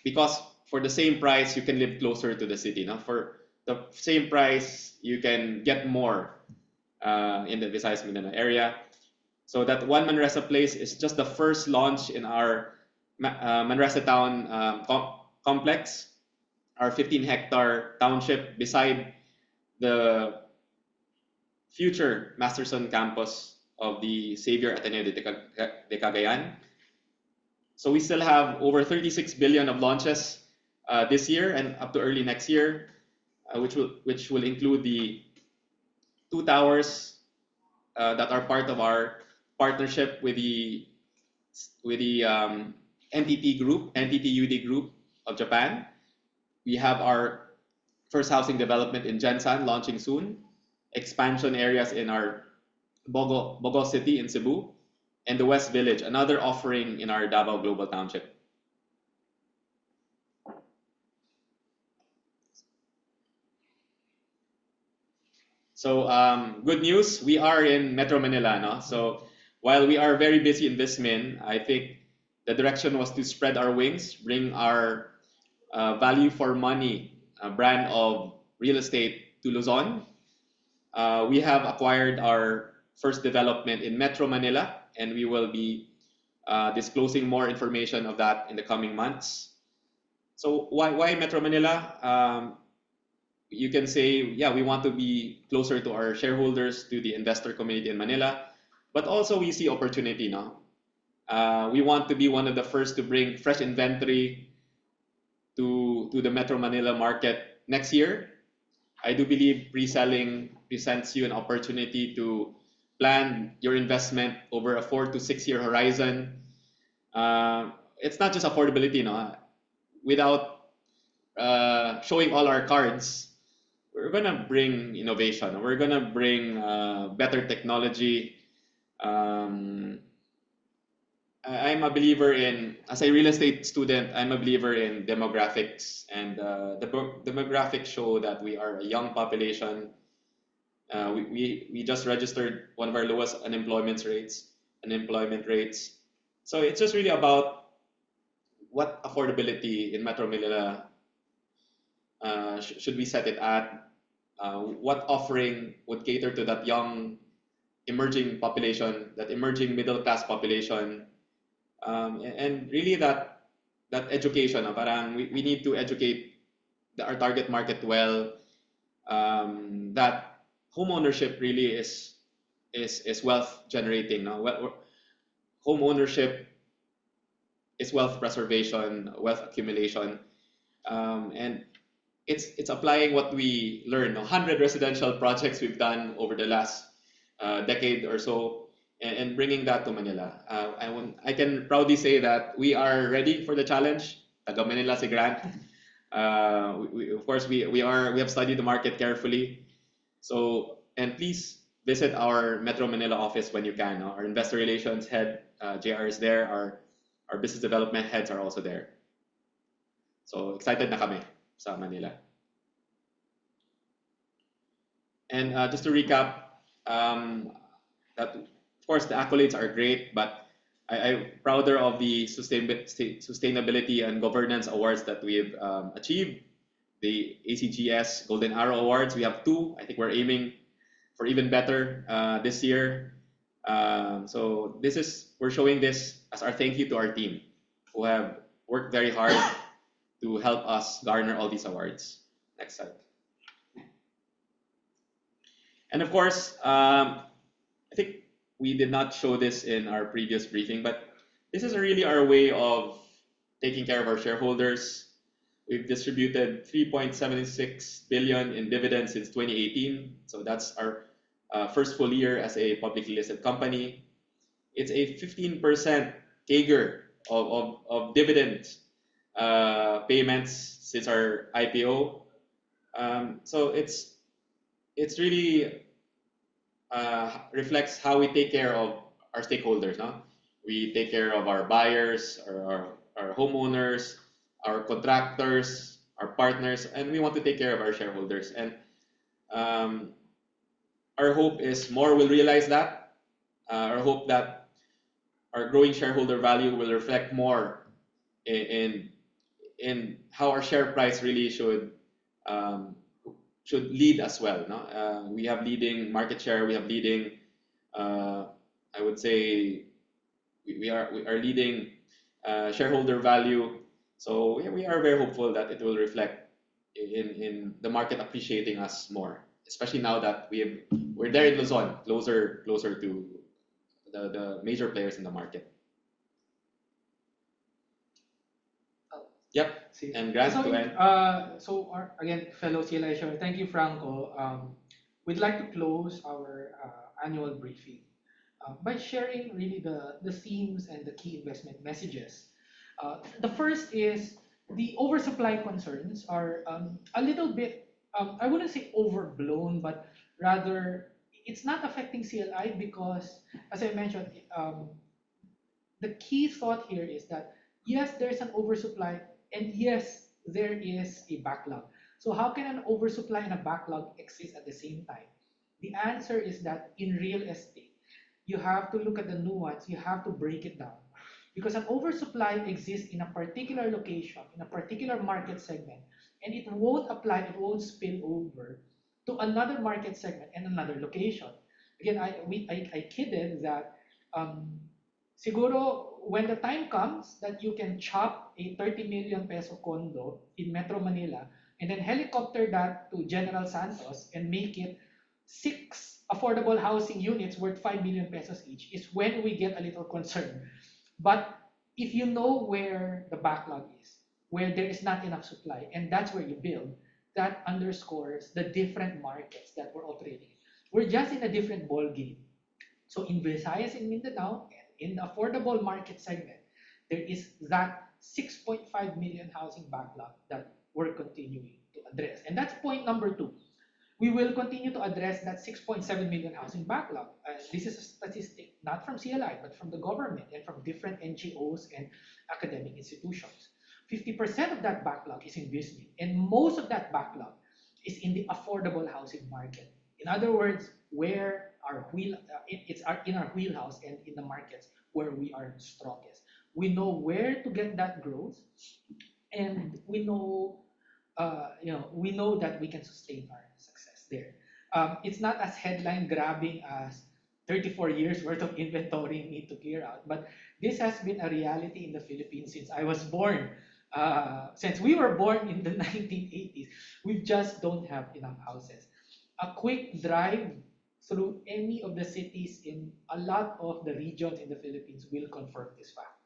because for the same price you can live closer to the city. For the same price you can get more in the Visayas Mindanao area. So that One Manresa Place is just the first launch in our Manresa Town complex, our 15-hectare township beside the future Masterson campus of the Xavier Ateneo de Cagayan. So we still have over 36 billion of launches this year and up to early next year, which will include the 2 towers that are part of our partnership with the NTT UD Group of Japan. We have our first housing development in Gensan launching soon, expansion areas in our Bogo City in Cebu, and the West Village, another offering in our Davao Global Township. So good news, we are in Metro Manila. So while we are very busy in Vismin, I think the direction was to spread our wings, bring our value for money brand of real estate to Luzon. We have acquired our first development in Metro Manila, and we will be disclosing more information of that in the coming months. So why Metro Manila? You can say, yeah, we want to be closer to our shareholders, to the investor community in Manila, but also we see opportunity now. We want to be one of the first to bring fresh inventory to the Metro Manila market next year. I do believe pre-selling presents you an opportunity to plan your investment over a 4 to 6 year horizon. It's not just affordability, without showing all our cards. We're gonna bring innovation. We're gonna bring better technology. I'm a believer in, as a real estate student, I'm a believer in demographics, and the demographics show that we are a young population. We just registered one of our lowest unemployment rates. So it's just really about what affordability in Metro Manila should we set it at? What offering would cater to that young emerging population, that emerging middle class population, and really that education. Parang we need to educate our target market well. That home ownership really is wealth generating. Home ownership is wealth preservation, wealth accumulation, and it's applying what we learned. 100 residential projects we've done over the last decade or so, and bringing that to Manila. I can proudly say that we are ready for the challenge. Taga Manila si Grant. Of course, we have studied the market carefully. So, and please visit our Metro Manila office when you can. No? Our investor relations head, JR, is there. Our business development heads are also there. So excited na kami sa Manila. And just to recap, that of course the accolades are great, but I'm prouder of the sustainability and governance awards that we've achieved. The ACGS Golden Arrow Awards, we have 2. I think we're aiming for even better this year. So we're showing this as our thank you to our team who have worked very hard to help us garner all these awards. Next slide. And of course, I think we did not show this in our previous briefing, but this is really our way of taking care of our shareholders. We've distributed 3.76 billion in dividends since 2018. So that's our first full year as a publicly listed company. It's a 15% CAGR of dividends payments since our IPO. So it's really reflects how we take care of our stakeholders. No? We take care of our buyers, our homeowners, our contractors, our partners, and we want to take care of our shareholders. And our hope is more will realize that. Our hope that our growing shareholder value will reflect more in how our share price really should lead as well. No? We have leading market share. We have leading. I would say we are leading shareholder value. So we are very hopeful that it will reflect in the market appreciating us more, especially now that we're there in Luzon, closer to the major players in the market. Yep. And Grant to end. So again, fellow CLI shareholders, thank you, Franco. We'd like to close our annual briefing by sharing really the themes and the key investment messages. The first is the oversupply concerns are a little bit, I wouldn't say overblown, but rather it's not affecting CLI because, as I mentioned, the key thought here is that yes, there's an oversupply, and yes, there is a backlog. So how can an oversupply and a backlog exist at the same time? The answer is that in real estate, you have to look at the nuance, you have to break it down. Because an oversupply exists in a particular location, in a particular market segment, and it won't apply, it won't spill over to another market segment and another location. Again, I kidded that siguro when the time comes that you can chop a 30 million peso condo in Metro Manila and then helicopter that to General Santos and make it 6 affordable housing units worth 5 million pesos each is when we get a little concerned. But if you know where the backlog is, where there is not enough supply, and that's where you build, that underscores the different markets that we're operating in. We're just in a different ball game. So in Visayas and Mindanao, in the affordable market segment, there is that 6.5 million housing backlog that we're continuing to address. And that's point number 2. We will continue to address that 6.7 million housing backlog. This is a statistic not from CLI, but from the government and from different NGOs and academic institutions. 50% of that backlog is in BISMID, and most of that backlog is in the affordable housing market. In other words, where it's in our wheelhouse and in the markets where we are strongest. We know where to get that growth, and we know that we can sustain our success there. It's not as headline grabbing as 34 years worth of inventory need to clear out, but this has been a reality in the Philippines since I was born. Since we were born in the 1980s, we just don't have enough houses. A quick drive through any of the cities in a lot of the regions in the Philippines will confirm this fact.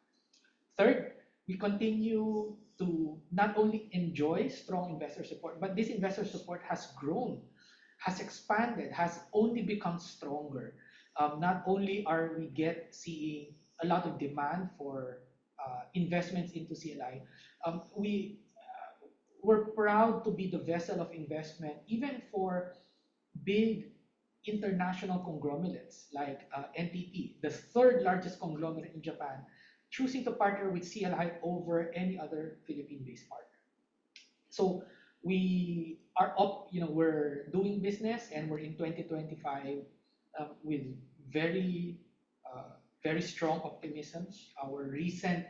Third, we continue to not only enjoy strong investor support, but this investor support has grown, has expanded, has only become stronger. Not only are we seeing a lot of demand for investments into CLI, we're proud to be the vessel of investment even for big international conglomerates like NTT, the third largest conglomerate in Japan, choosing to partner with CLI over any other Philippine-based partner. So we are up, we're doing business and we're in 2025 with very, very strong optimism. Our recent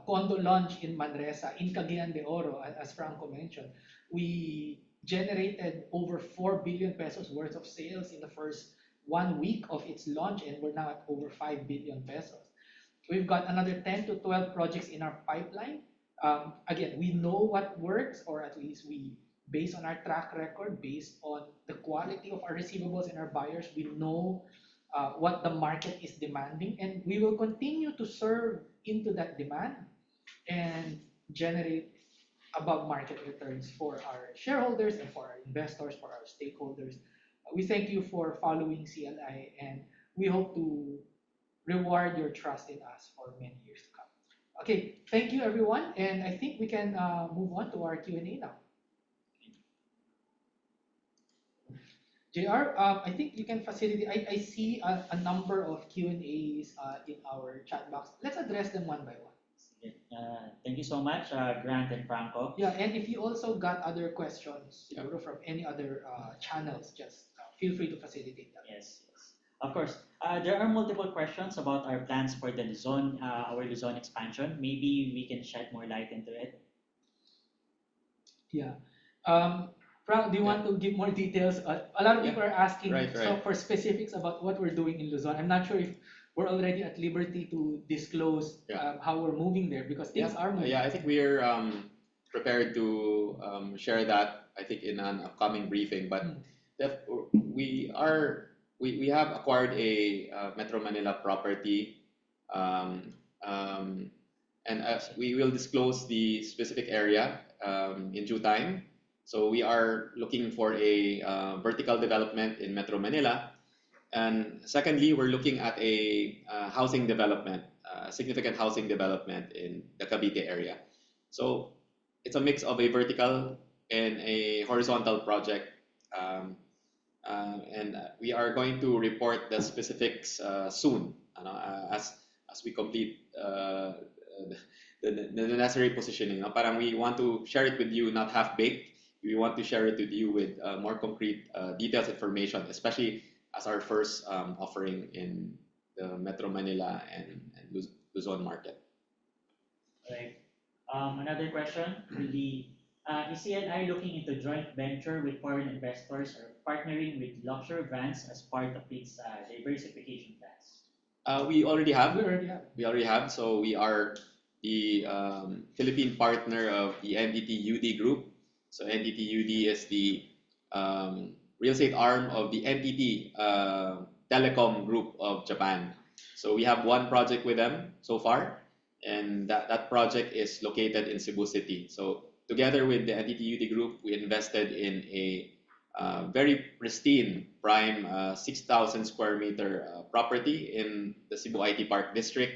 condo launch in Manresa, in Cagayan de Oro, as Franco mentioned, we generated over 4 billion pesos worth of sales in the first 1 week of its launch, and we're now at over 5 billion pesos. We've got another 10 to 12 projects in our pipeline. Again, we know what works, or at least based on our track record, based on the quality of our receivables and our buyers, we know what the market is demanding, and we will continue to serve into that demand and generate above market returns for our shareholders and for our investors, for our stakeholders. We thank you for following CLI, and we hope to reward your trust in us for many years to come. Okay, thank you everyone, and I think we can move on to our Q&A now. JR, I think you can facilitate. I see a number of Q&As in our chat box. Let's address them one by one. Thank you so much, Grant and Franco. Yeah, and if you also got other questions from any other channels, just feel free to facilitate them. Yes, yes. Of course, there are multiple questions about our plans for the Luzon, our Luzon expansion. Maybe we can shed more light into it. Yeah. Frank, do you want to give more details? A lot of people are asking for specifics about what we're doing in Luzon. I'm not sure if we're already at liberty to disclose how we're moving there, because things are moving. Yeah, I think we're prepared to share that, I think, in an upcoming briefing. But we have acquired a Metro Manila property, and we will disclose the specific area in due time. So we are looking for a vertical development in Metro Manila. And secondly, we're looking at a housing development, significant housing development in the Cavite area. So it's a mix of a vertical and a horizontal project. And we are going to report the specifics soon, as we complete the necessary positioning. Parang we want to share it with you, not half-baked. We want to share it with you with more concrete details, information, especially as our first offering in the Metro Manila and Luzon market. Right. Another question will be, is CLI looking into joint venture with foreign investors or partnering with luxury brands as part of its diversification plans? We already have. We already have. So we are the Philippine partner of the NTT UD Group. So NTT UD is the real estate arm of the NTT Telecom Group of Japan. So we have one project with them so far, and that project is located in Cebu City. So together with the NTT UD Group, we invested in a very pristine, prime 6,000 square meter property in the Cebu IT Park District,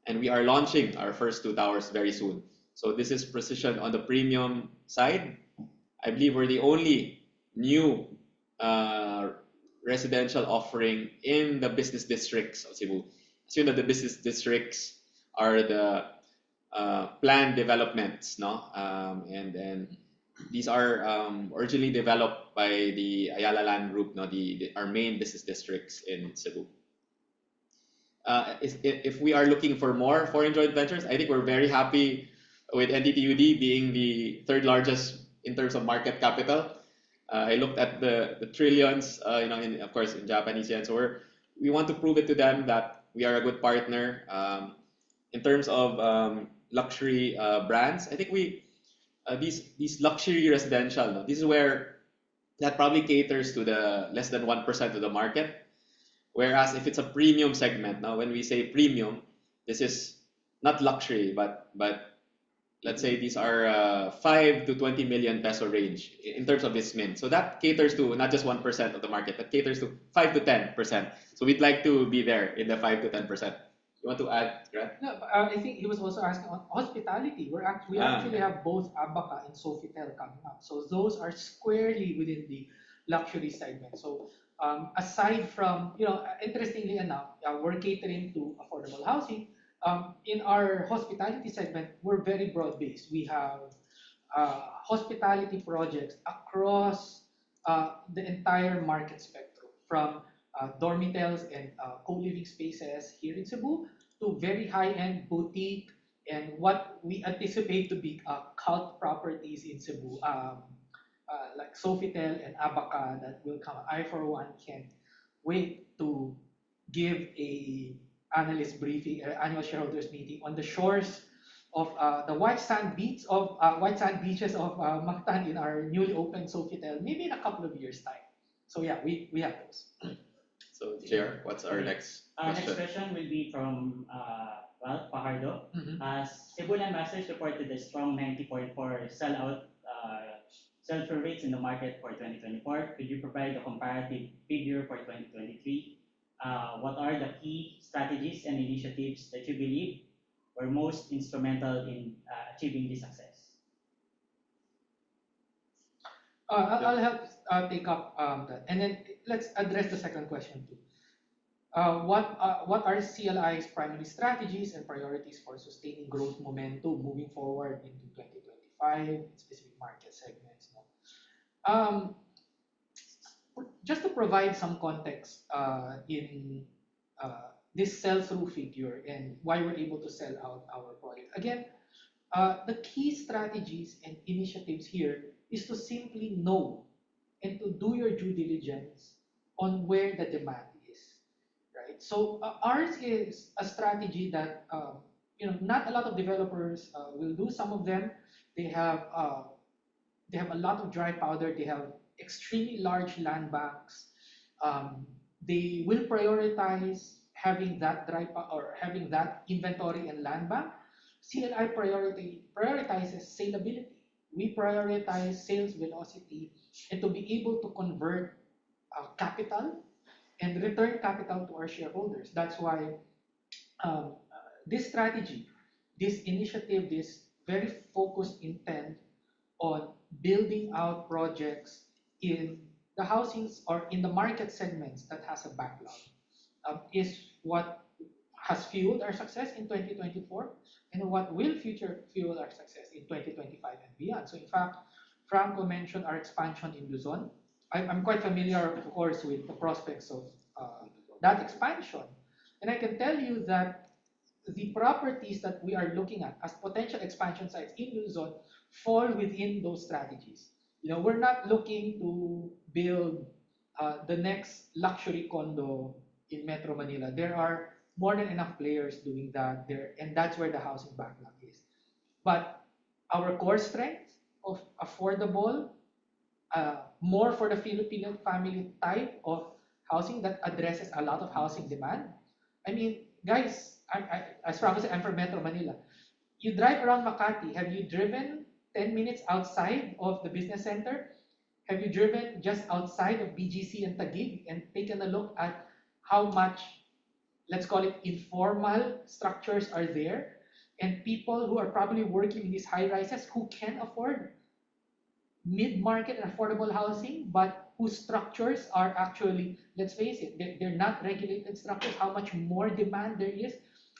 and we are launching our first 2 towers very soon. So this is positioned on the premium side. I believe we're the only new residential offering in the business districts of Cebu. So you know, the business districts are the planned developments, no? And then these are originally developed by the Ayala Land Group, no? Our main business districts in Cebu. If we are looking for more foreign joint ventures, I think we're very happy with NTT UD being the third largest in terms of market capital. I looked at the trillions, of course, in Japanese yen. So we want to prove it to them that we are a good partner. In terms of luxury brands, I think these luxury residential, this is where that probably caters to the less than 1% of the market. Whereas if it's a premium segment, now when we say premium, this is not luxury, but let's say these are 5 to 20 million peso range in terms of this mint. So that caters to not just 1% of the market, but caters to 5 to 10%. So we'd like to be there in the 5 to 10%. You want to add, Grant? No, but, I think he was also asking on hospitality. We actually have both Abaca and Sofitel coming up. So those are squarely within the luxury segment. So aside from, interestingly enough, we're catering to affordable housing. In our hospitality segment, we're very broad based. We have hospitality projects across the entire market spectrum, from dormitels and co-living spaces here in Cebu to very high-end boutique and what we anticipate to be cult properties in Cebu, like Sofitel and Abaca that will come. I, for one, can't wait to give a analyst briefing, annual shareholders meeting on the shores of the white sand beaches of Mactan in our newly opened Sofitel, maybe in a couple of years' time. So yeah, we have those. So, JR, what's our next question? Next question will be from Fajardo. Cebulan Masters reported a strong 90.4 sell-through rates in the market for 2024. Could you provide a comparative figure for 2023? What are the key strategies and initiatives that you believe were most instrumental in achieving this success? I'll help take up that, and then let's address the second question too. What are CLI's primary strategies and priorities for sustaining growth momentum moving forward into 2025 in specific market segments? No? Just to provide some context in this sell-through figure and why we're able to sell out our product. Again, the key strategies and initiatives here is to simply know and to do your due diligence on where the demand is, right? So ours is a strategy that not a lot of developers will do. Some of them they have a lot of dry powder. They have extremely large land banks. They will prioritize having that or having that inventory and land bank. CLI prioritizes saleability. We prioritize sales velocity and to be able to convert capital and return capital to our shareholders. That's why this strategy, this initiative, this very focused intent on building out projects in the housings or in the market segments that has a backlog is what has fueled our success in 2024 and what will fuel our success in 2025 and beyond. So in fact, Franco mentioned our expansion in Luzon. I'm quite familiar, of course, with the prospects of that expansion. And I can tell you that the properties that we are looking at as potential expansion sites in Luzon fall within those strategies. We're not looking to build the next luxury condo in Metro Manila. There are more than enough players doing that there, and that's where the housing backlog is. But our core strength of affordable, more for the Filipino family type of housing that addresses a lot of housing demand. I mean, guys, as Franco said, I'm from Metro Manila. You drive around Makati, have you driven 10 minutes outside of the business center? Have you driven just outside of BGC and Taguig and taken a look at how much, let's call it, informal structures are there, and people who are probably working in these high rises who can afford mid-market and affordable housing, but whose structures are actually, let's face it, they're not regulated structures, how much more demand there is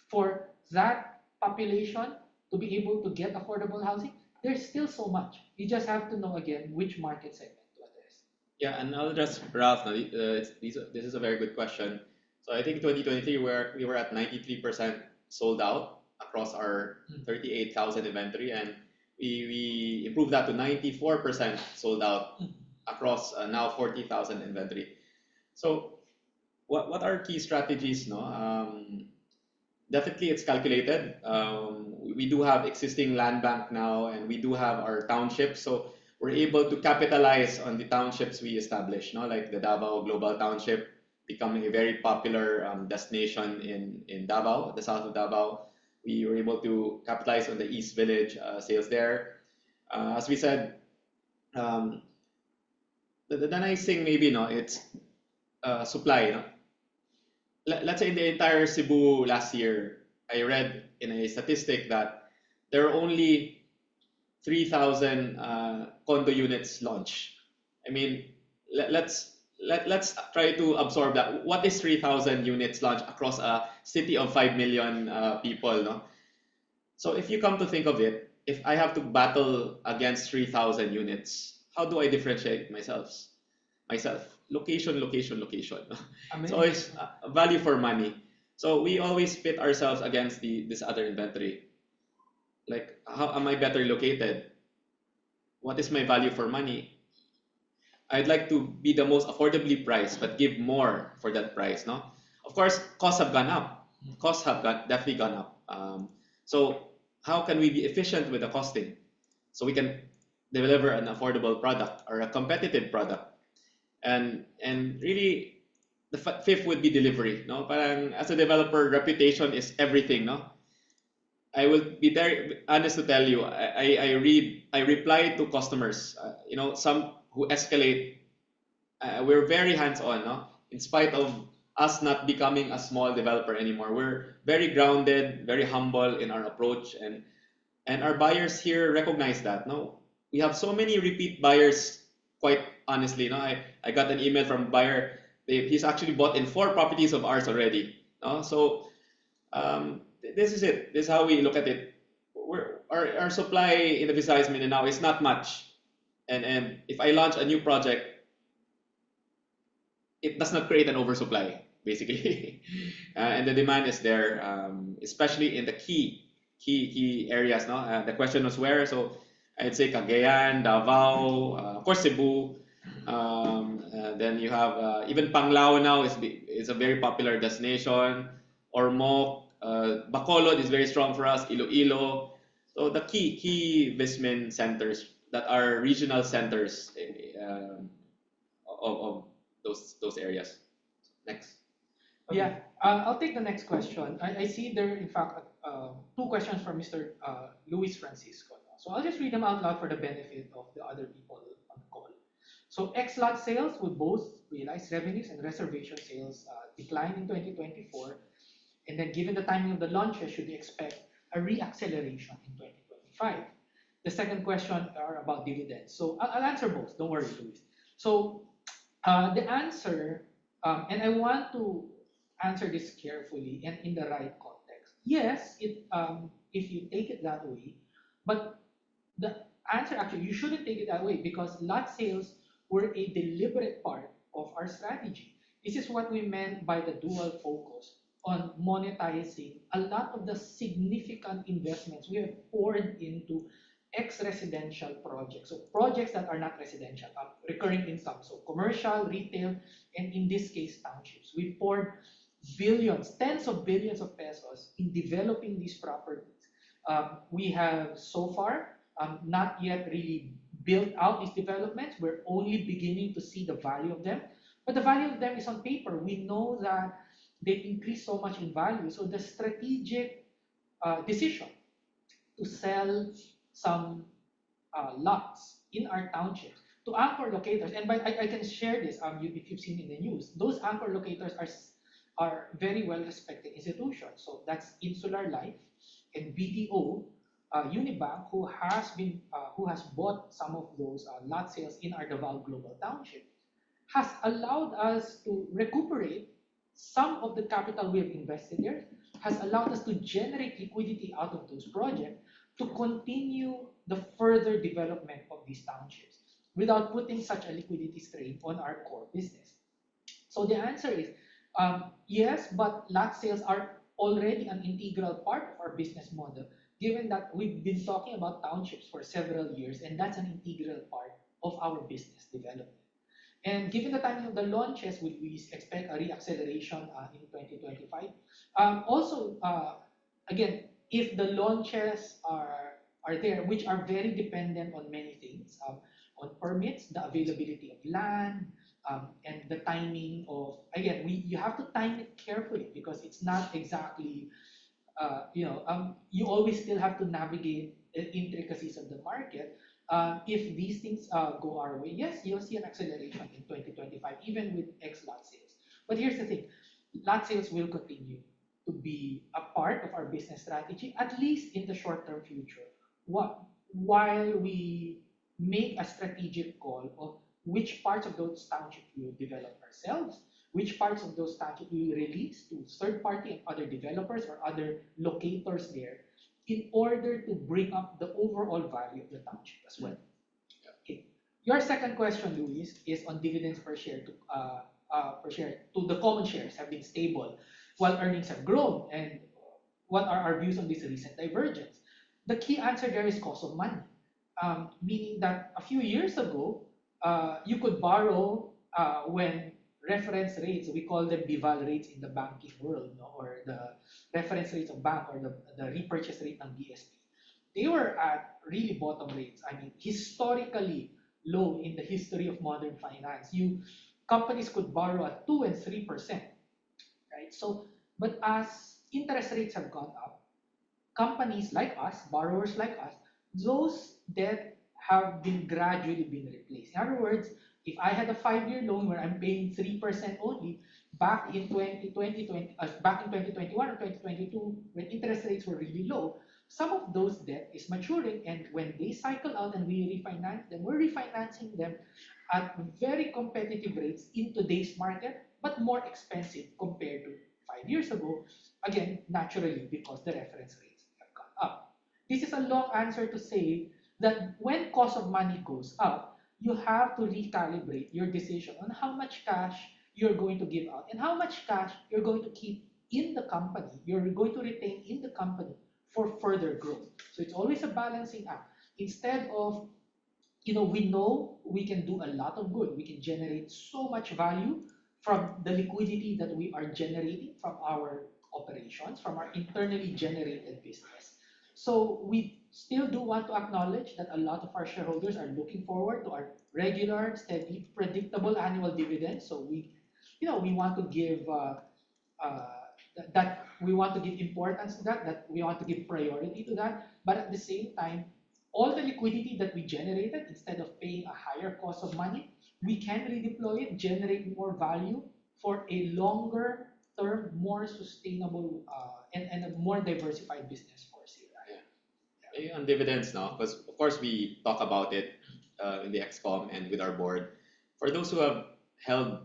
for that population to be able to get affordable housing. There's still so much. You just have to know, again, which market segment to address. Yeah, and I'll address Ralph. This is a very good question. So I think 2023 we were at 93% sold out across our 38,000 inventory, and we improved that to 94% sold out across now 40,000 inventory. So what are key strategies? Definitely it's calculated. We do have existing land bank now, and we do have our townships. So we're able to capitalize on the townships we established, like the Davao Global Township becoming a very popular destination in Davao, the south of Davao. We were able to capitalize on the East Village sales there. As we said, um, the nice thing maybe no, it's supply. No? Let's say in the entire Cebu last year, I read in a statistic that there are only 3,000 condo units launched. I mean, let's try to absorb that. What is 3,000 units launched across a city of 5 million people? No? So if you come to think of it, if I have to battle against 3,000 units, how do I differentiate myself? Location, location, location. It's Amazing. always value for money. So we always pit ourselves against this other inventory. Like, how am I better located? What is my value for money? I'd like to be the most affordably priced, but give more for that price. No, of course, costs have gone up. Costs have definitely gone up. So how can we be efficient with the costing, so we can deliver an affordable product or a competitive product? And really, the fifth would be delivery. No, parang as a developer, reputation is everything. No, I will be very honest to tell you. I reply to customers. Some who escalate. We're very hands-on. No, in spite of us not becoming a small developer anymore, we're very grounded, very humble in our approach, and our buyers here recognize that. No, we have so many repeat buyers. Quite honestly, no, I got an email from a buyer. He's actually bought in 4 properties of ours already. No, so this is it. This is how we look at it. Our supply in the Visayas Mindanao is not much, and if I launch a new project, it does not create an oversupply basically, and the demand is there, especially in the key areas. No, the question was where, so I'd say Cagayan, Davao, of course Cebu. Then you have even Panglao now is a very popular destination. Ormoc, Bacolod is very strong for us. Iloilo. So the key Vismin centers that are regional centers of those areas. Next. Yeah, I'll take the next question. I see there, in fact, 2 questions from Mr. Luis Francisco. So I'll just read them out loud for the benefit of the other people on the call. So X-lot sales would both realize revenues and reservation sales decline in 2024. And then given the timing of the launches, should we expect a reacceleration in 2025? The second question are about dividends. So I'll answer both. Don't worry, Luis. So the answer, and I want to answer this carefully and in the right context. Yes, if you take it that way, but the answer actually, you shouldn't take it that way because lot sales were a deliberate part of our strategy. This is what we meant by the dual focus on monetizing a lot of the significant investments we have poured into ex-residential projects. So projects that are not residential, recurring income. So commercial, retail, and in this case, townships. We poured billions, tens of billions of pesos in developing these properties. We have so far not yet really built out these developments. We're only beginning to see the value of them. But the value of them is on paper. We know that they increase so much in value. So the strategic decision to sell some lots in our townships to anchor locators, and I can share this if you've seen in the news, those anchor locators are very well respected institutions. So that's Insular Life and BDO, Unibank, who has bought some of those lot sales in our Davao Global Township, has allowed us to recuperate some of the capital we have invested there, has allowed us to generate liquidity out of those projects to continue the further development of these townships without putting such a liquidity strain on our core business. So the answer is yes, but lot sales are already an integral part of our business model, given that we've been talking about townships for several years, and that's an integral part of our business development. And given the timing of the launches, would we expect a reacceleration in 2025? Also, again, if the launches are there, which are very dependent on many things, on permits, the availability of land, and the timing of, again, you have to time it carefully because it's not exactly you always still have to navigate the intricacies of the market. If these things go our way, yes, you'll see an acceleration in 2025, even with X lot sales. But here's the thing, lot sales will continue to be a part of our business strategy, at least in the short-term future. While we make a strategic call of which parts of those townships we will develop ourselves, which parts of those townships we will release to third party and other developers or other locators there in order to bring up the overall value of the township as well. Okay. Your second question, Luis, is on dividends per share to the common shares have been stable while earnings have grown. And what are our views on this recent divergence? The key answer there is cost of money, meaning that a few years ago, you could borrow when reference rates, we call them BIVAL rates in the banking world, no? Or the reference rates of bank or the repurchase rate ng BSP. They were at really bottom rates. I mean, historically low in the history of modern finance. Companies could borrow at 2 and 3%, right? So, but as interest rates have gone up, companies like us, borrowers like us, those debt have been gradually been replaced. In other words, if I had a 5-year loan where I'm paying 3% only, back in 2021 or 2022, when interest rates were really low, some of those debt is maturing, and when they cycle out and we refinance them, we're refinancing them at very competitive rates in today's market, but more expensive compared to 5 years ago. Again, naturally, because the reference rates have gone up. This is a long answer to say that when cost of money goes up, you have to recalibrate your decision on how much cash you're going to give out and how much cash you're going to keep in the company, you're going to retain in the company for further growth. So it's always a balancing act. Instead of, we know we can do a lot of good. We can generate so much value from the liquidity that we are generating from our operations, from our internally generated business. So we still do want to acknowledge that a lot of our shareholders are looking forward to our regular, steady, predictable annual dividends. So we want to give that we want to give importance to that we want to give priority to that. But at the same time, all the liquidity that we generated, instead of paying a higher cost of money, we can redeploy it, generate more value for a longer term, more sustainable, and a more diversified business for CLI. Yeah. On dividends now, because of course we talk about it in the XCOM and with our board. For those who have held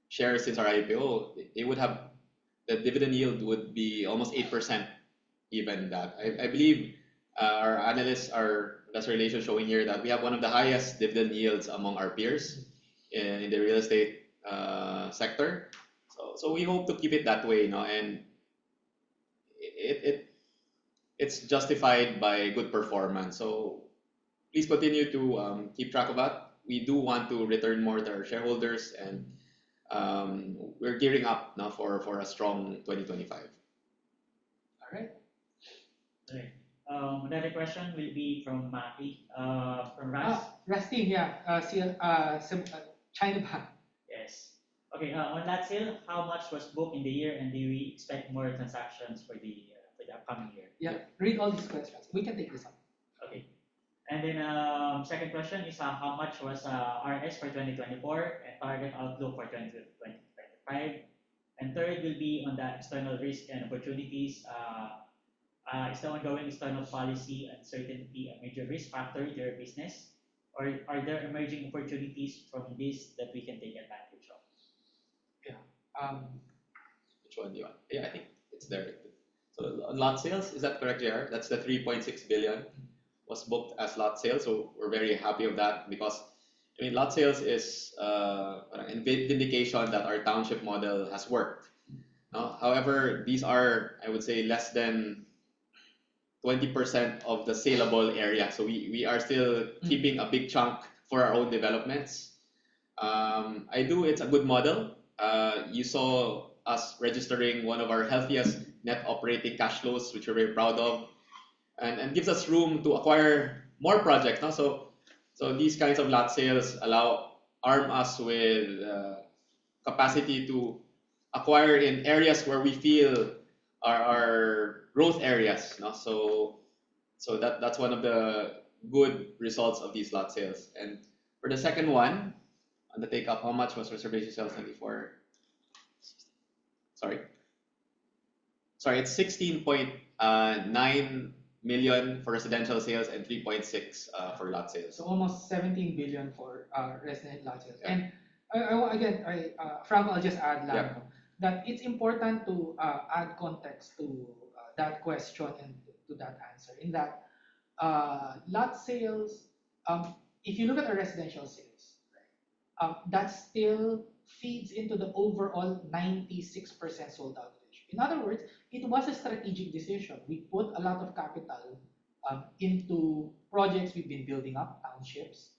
shares since our IPO, they would have the dividend yield would be almost 8%, even that. I believe our analysts, our investor relations showing here that we have one of the highest dividend yields among our peers in the real estate sector. So we hope to keep it that way, and it's justified by good performance. So please continue to keep track of that. We do want to return more to our shareholders, and we're gearing up now for a strong 2025. All right. Okay. Another question will be from Maki, from Ras. Rustin, yeah. China Bank. Yes. Okay. On that sale, how much was booked in the year, and do we expect more transactions for the upcoming year? Yeah. Read all these questions. We can take this up. Okay. And then second question is how much was RS for 2024 and target outlook for 2025. And third will be on the external risk and opportunities. Is the ongoing external policy uncertainty a major risk factor to your business, or are there emerging opportunities from this that we can take advantage of? Yeah. Which one do you want? Yeah, I think it's there. So on lot sales, is that correct, JR? That's the 3.6 billion was booked as lot sales. So we're very happy of that because lot sales is an vindication that our township model has worked. However, these are, I would say, less than 20% of the saleable area. So we are still keeping a big chunk for our own developments. It's a good model. You saw us registering one of our healthiest net operating cash flows, which we're very proud of, and gives us room to acquire more projects. So these kinds of lot sales arm us with capacity to acquire in areas where we feel our growth areas. No? So that's one of the good results of these lot sales. And for the second one, on the take up, how much was reservation sales 24? Sorry. Sorry, it's 16.9 million for residential sales and 3.6 for lot sales. So almost 17 billion for resident lot sales. Yeah. And again, Franco, I'll just add lang, Yeah. no, that it's important to add context to that question and to that answer. In that lot sales, if you look at the residential sales, right, that still feeds into the overall 96% sold out ratio. In other words, it was a strategic decision. We put a lot of capital into projects we've been building up, townships,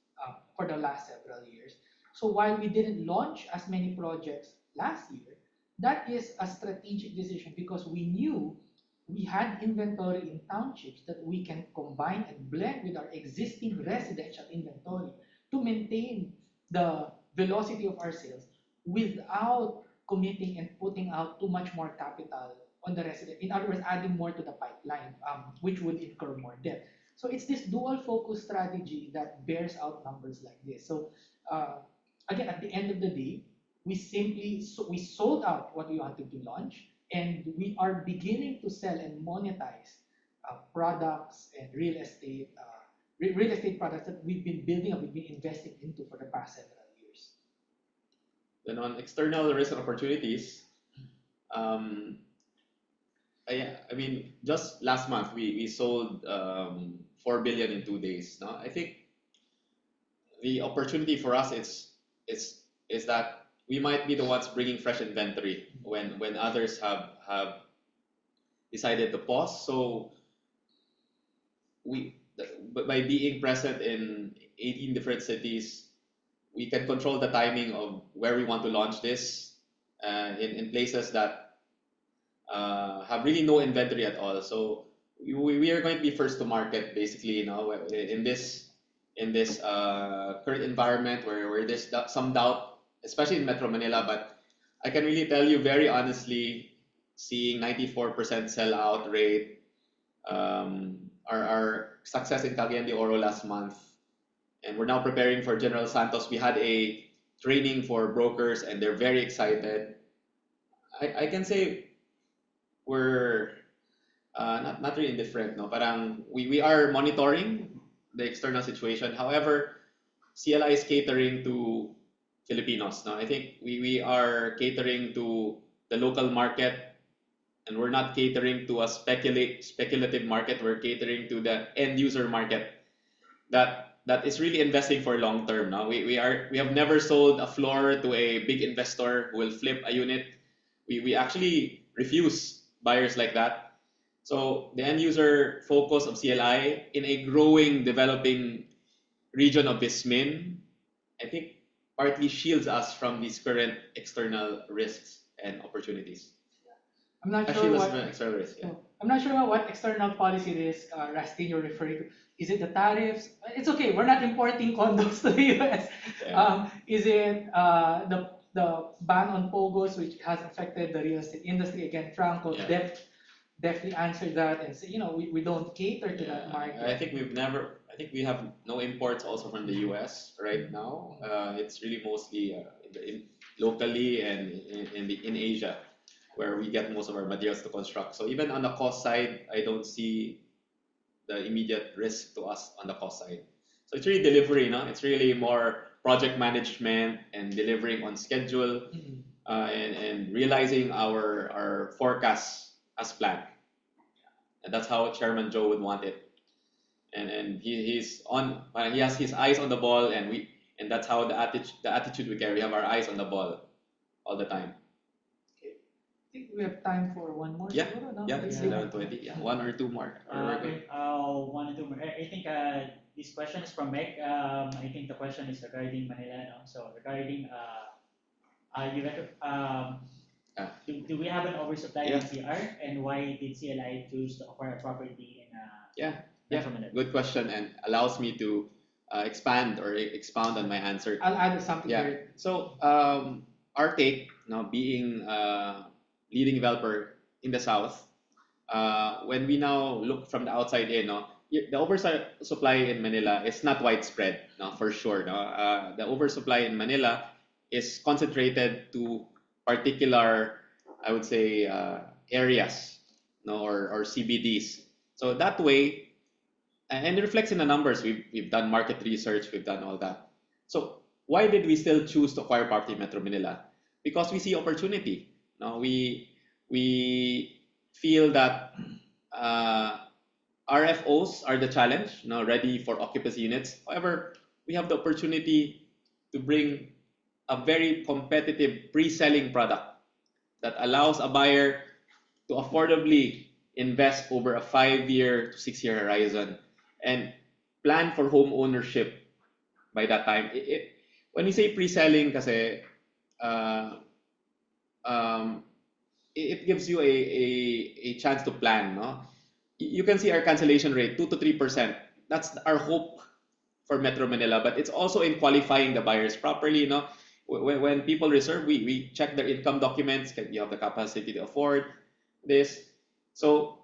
for the last several years. So while we didn't launch as many projects last year, that is a strategic decision because we knew we had inventory in townships that we can combine and blend with our existing residential inventory to maintain the velocity of our sales without committing and putting out too much more capital on the resident. In other words, adding more to the pipeline, which would incur more debt. So it's this dual focus strategy that bears out numbers like this. So again, at the end of the day, we sold out what we wanted to launch, and we are beginning to sell and monetize products and real estate products that we've been building up, we've been investing into for the past several years. Then on external risk and opportunities, I mean, just last month we sold 4 billion in 2 days. No, I think the opportunity for us is that we might be the ones bringing fresh inventory when others have decided to pause. So by being present in 18 different cities, we can control the timing of where we want to launch this in places that have really no inventory at all. So we are going to be first to market, basically, in this current environment where there's some doubt, especially in Metro Manila. But I can really tell you very honestly, seeing 94% sell-out rate, our success in Cagayan de Oro last month, and we're now preparing for General Santos. We had a training for brokers, and they're very excited. I can say we're not really indifferent. No, parang we are monitoring the external situation. However, CLI is catering to Filipinos. No, I think we are catering to the local market, and we're not catering to a speculative market. We're catering to the end user market that is really investing for long term. Now we have never sold a floor to a big investor who will flip a unit. We actually refuse buyers like that. So the end user focus of CLI in a growing, developing region of Vismin, I think partly shields us from these current external risks and opportunities. I'm not sure Shield us what from external risk. Yeah. I'm not sure what external policy risk, Rustin, you're referring to. Is it the tariffs? It's okay. We're not importing condos to the US. Yeah. Is it the ban on POGOs, which has affected the real estate industry? Again, Franco Yeah. definitely answered that and say, we don't cater to that market. I think we have no imports also from the US right now. It's really mostly locally and in Asia, where we get most of our materials to construct. So even on the cost side, I don't see the immediate risk to us on the cost side. So it's really delivery, no? It's really more project management and delivering on schedule, and realizing our forecasts as planned. And that's how Chairman Joe would want it. And he has his eyes on the ball, and that's how the attitude we carry. We have our eyes on the ball all the time. I think we have time for one more. Yeah, siguro, no? yeah, it's 11:20. Yeah, one or two more. Okay, one or two more. I think this question is from Meg. I think the question is regarding Manila. No? So regarding do we have an oversupply in CR, and why did CLI choose to acquire a property in Metro Manila? Good question, and allows me to expound on my answer. I'll add something here. So our take, being leading developer in the south, when we now look from the outside in, no, the oversupply in Manila is not widespread, no, for sure. No, the oversupply in Manila is concentrated to particular, I would say, areas, no, or CBDs. So that way, and it reflects in the numbers. We've done market research, we've done all that. So why did we still choose to acquire property in Metro Manila? Because we see opportunity. No, we feel that RFOs are the challenge, ready for occupancy units. However, we have the opportunity to bring a very competitive pre-selling product that allows a buyer to affordably invest over a 5-year to 6-year horizon and plan for home ownership by that time. When we say pre-selling, kasi uh, um, it gives you a chance to plan. No, you can see our cancellation rate 2 to 3%. That's our hope for Metro Manila, but it's also in qualifying the buyers properly. No, when people reserve, we check their income documents. You have the capacity to afford this. So,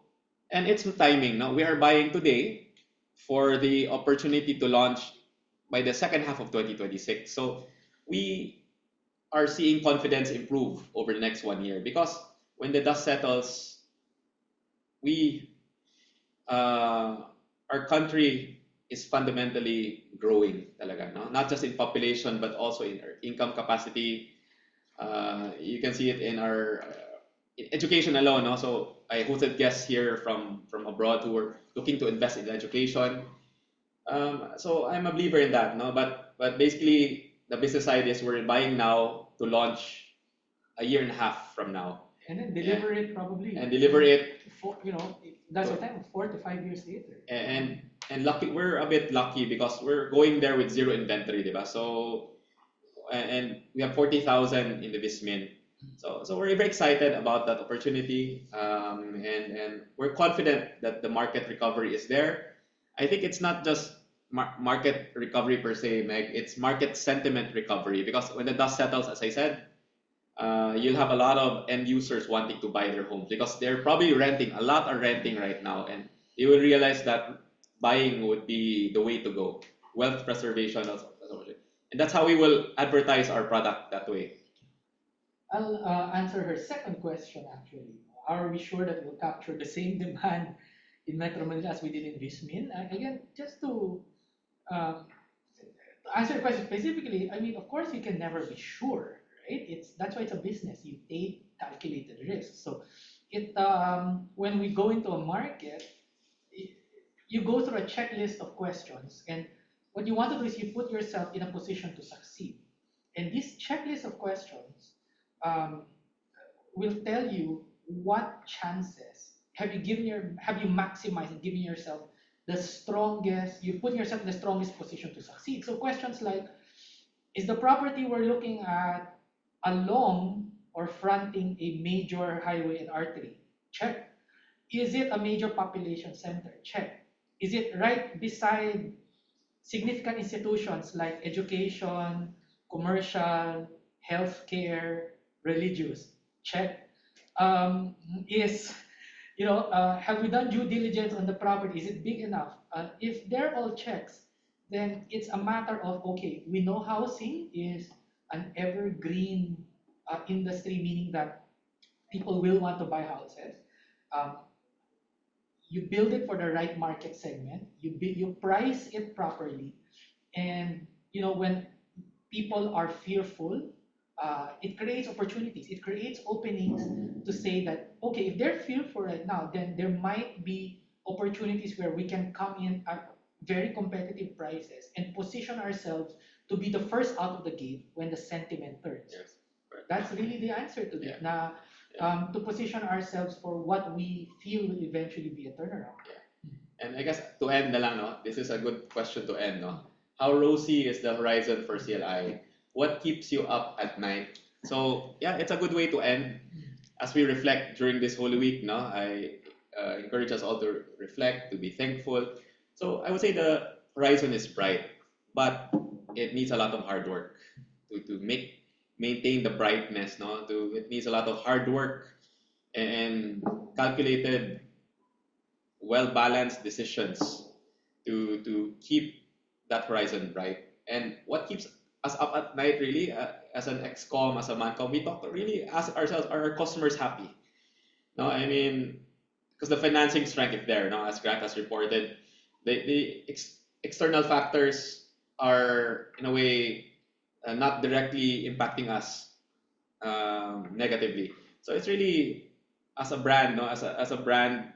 and it's the timing. No, we are buying today for the opportunity to launch by the second half of 2026. So we are seeing confidence improve over the next 1 year because when the dust settles, we our country is fundamentally growing talaga, no? Not just in population but also in our income capacity. You can see it in our in education alone. No? So I hosted guests here from abroad who were looking to invest in education. So I'm a believer in that. No, but basically the business side is we're buying now to launch a year and a half from now And then deliver it probably. and deliver it. That's the time, 4 to 5 years later. And lucky, we're a bit lucky because we're going there with zero inventory, diba? So and we have 40,000 in the Vismin. So we're very excited about that opportunity, and we're confident that the market recovery is there. I think it's not just market recovery per se, Meg. It's market sentiment recovery because when the dust settles, as I said, you'll have a lot of end users wanting to buy their homes because they're probably renting. A lot are renting right now, and they will realize that buying would be the way to go. Wealth preservation, and that's how we will advertise our product that way. I'll answer her second question actually. Are we sure that we'll capture the same demand in Metro Manila as we did in Vismin? Again, just to answer your question specifically, I mean, of course, you can never be sure, right? That's why it's a business. You take calculated risks. So, when we go into a market, you go through a checklist of questions, and what you want to do is you put yourself in a position to succeed. And this checklist of questions um, will tell you what chances have you maximized giving yourself the strongest you put yourself in the strongest position to succeed. So questions like, is the property we're looking at along or fronting a major highway and artery? Check. Is it a major population center? Check. Is it right beside significant institutions like education, commercial, healthcare, religious? Check. Is have we done due diligence on the property? Is it big enough? If they're all checks, then it's a matter of, okay, we know housing is an evergreen industry, meaning that people will want to buy houses. Um, you build it for the right market segment. You price it properly, and when people are fearful, it creates opportunities. It creates openings to say that, okay, if they're fearful right now, then there might be opportunities where we can come in at very competitive prices and position ourselves to be the first out of the gate when the sentiment turns. Yes. Right. That's really the answer to Yeah. that. Na, to position ourselves for what we feel will eventually be a turnaround. And I guess to end na lang, no? This is a good question to end, no? How rosy is the horizon for CLI? What keeps you up at night? So yeah, it's a good way to end as we reflect during this Holy Week. No, I encourage us all to reflect, to be thankful. So I would say the horizon is bright, but it needs a lot of hard work to maintain the brightness. No, it needs a lot of hard work and calculated well-balanced decisions to keep that horizon bright. And what keeps us up at night, really, as an ex-com, as a mancom, we talk to really ask ourselves, are our customers happy? No, I mean, because the financing strength is there, no, as Grant has reported, the external factors are in a way not directly impacting us negatively. So it's really as a brand, no, as a brand,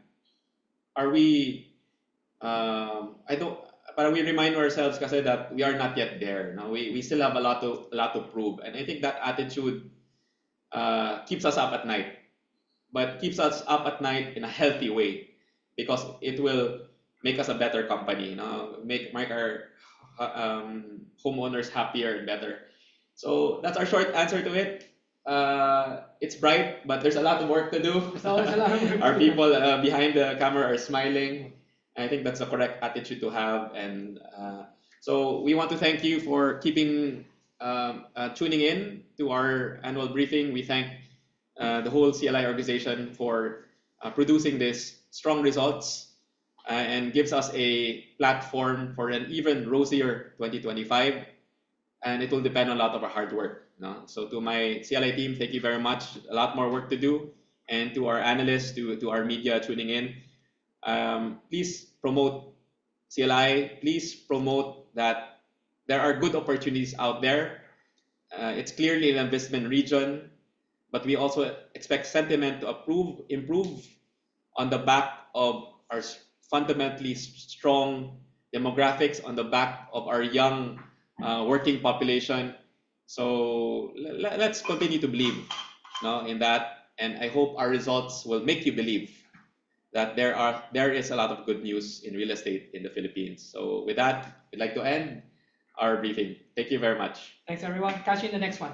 are we? I don't. But we remind ourselves kasi that we are not yet there. No, we still have a lot to prove, and I think that attitude keeps us up at night, but keeps us up at night in a healthy way, because it will make us a better company. You know, make our homeowners happier and better. So that's our short answer to it. It's bright, but there's a lot of work to do. There's always a lot of work Our to do. people behind the camera are smiling. I think that's the correct attitude to have. And so we want to thank you for keeping tuning in to our annual briefing. We thank the whole CLI organization for producing these strong results and gives us a platform for an even rosier 2025. And it will depend on a lot of our hard work. No? So to my CLI team, thank you very much. A lot more work to do. And to our analysts, to our media tuning in, please promote CLI. Please promote that there are good opportunities out there. It's clearly an investment region, but we also expect sentiment to improve on the back of our fundamentally strong demographics, on the back of our young working population. So let's continue to believe, no, in that, and I hope our results will make you believe that there is a lot of good news in real estate in the Philippines. So with that, we'd like to end our briefing. Thank you very much. Thanks, everyone. Catch you in the next one.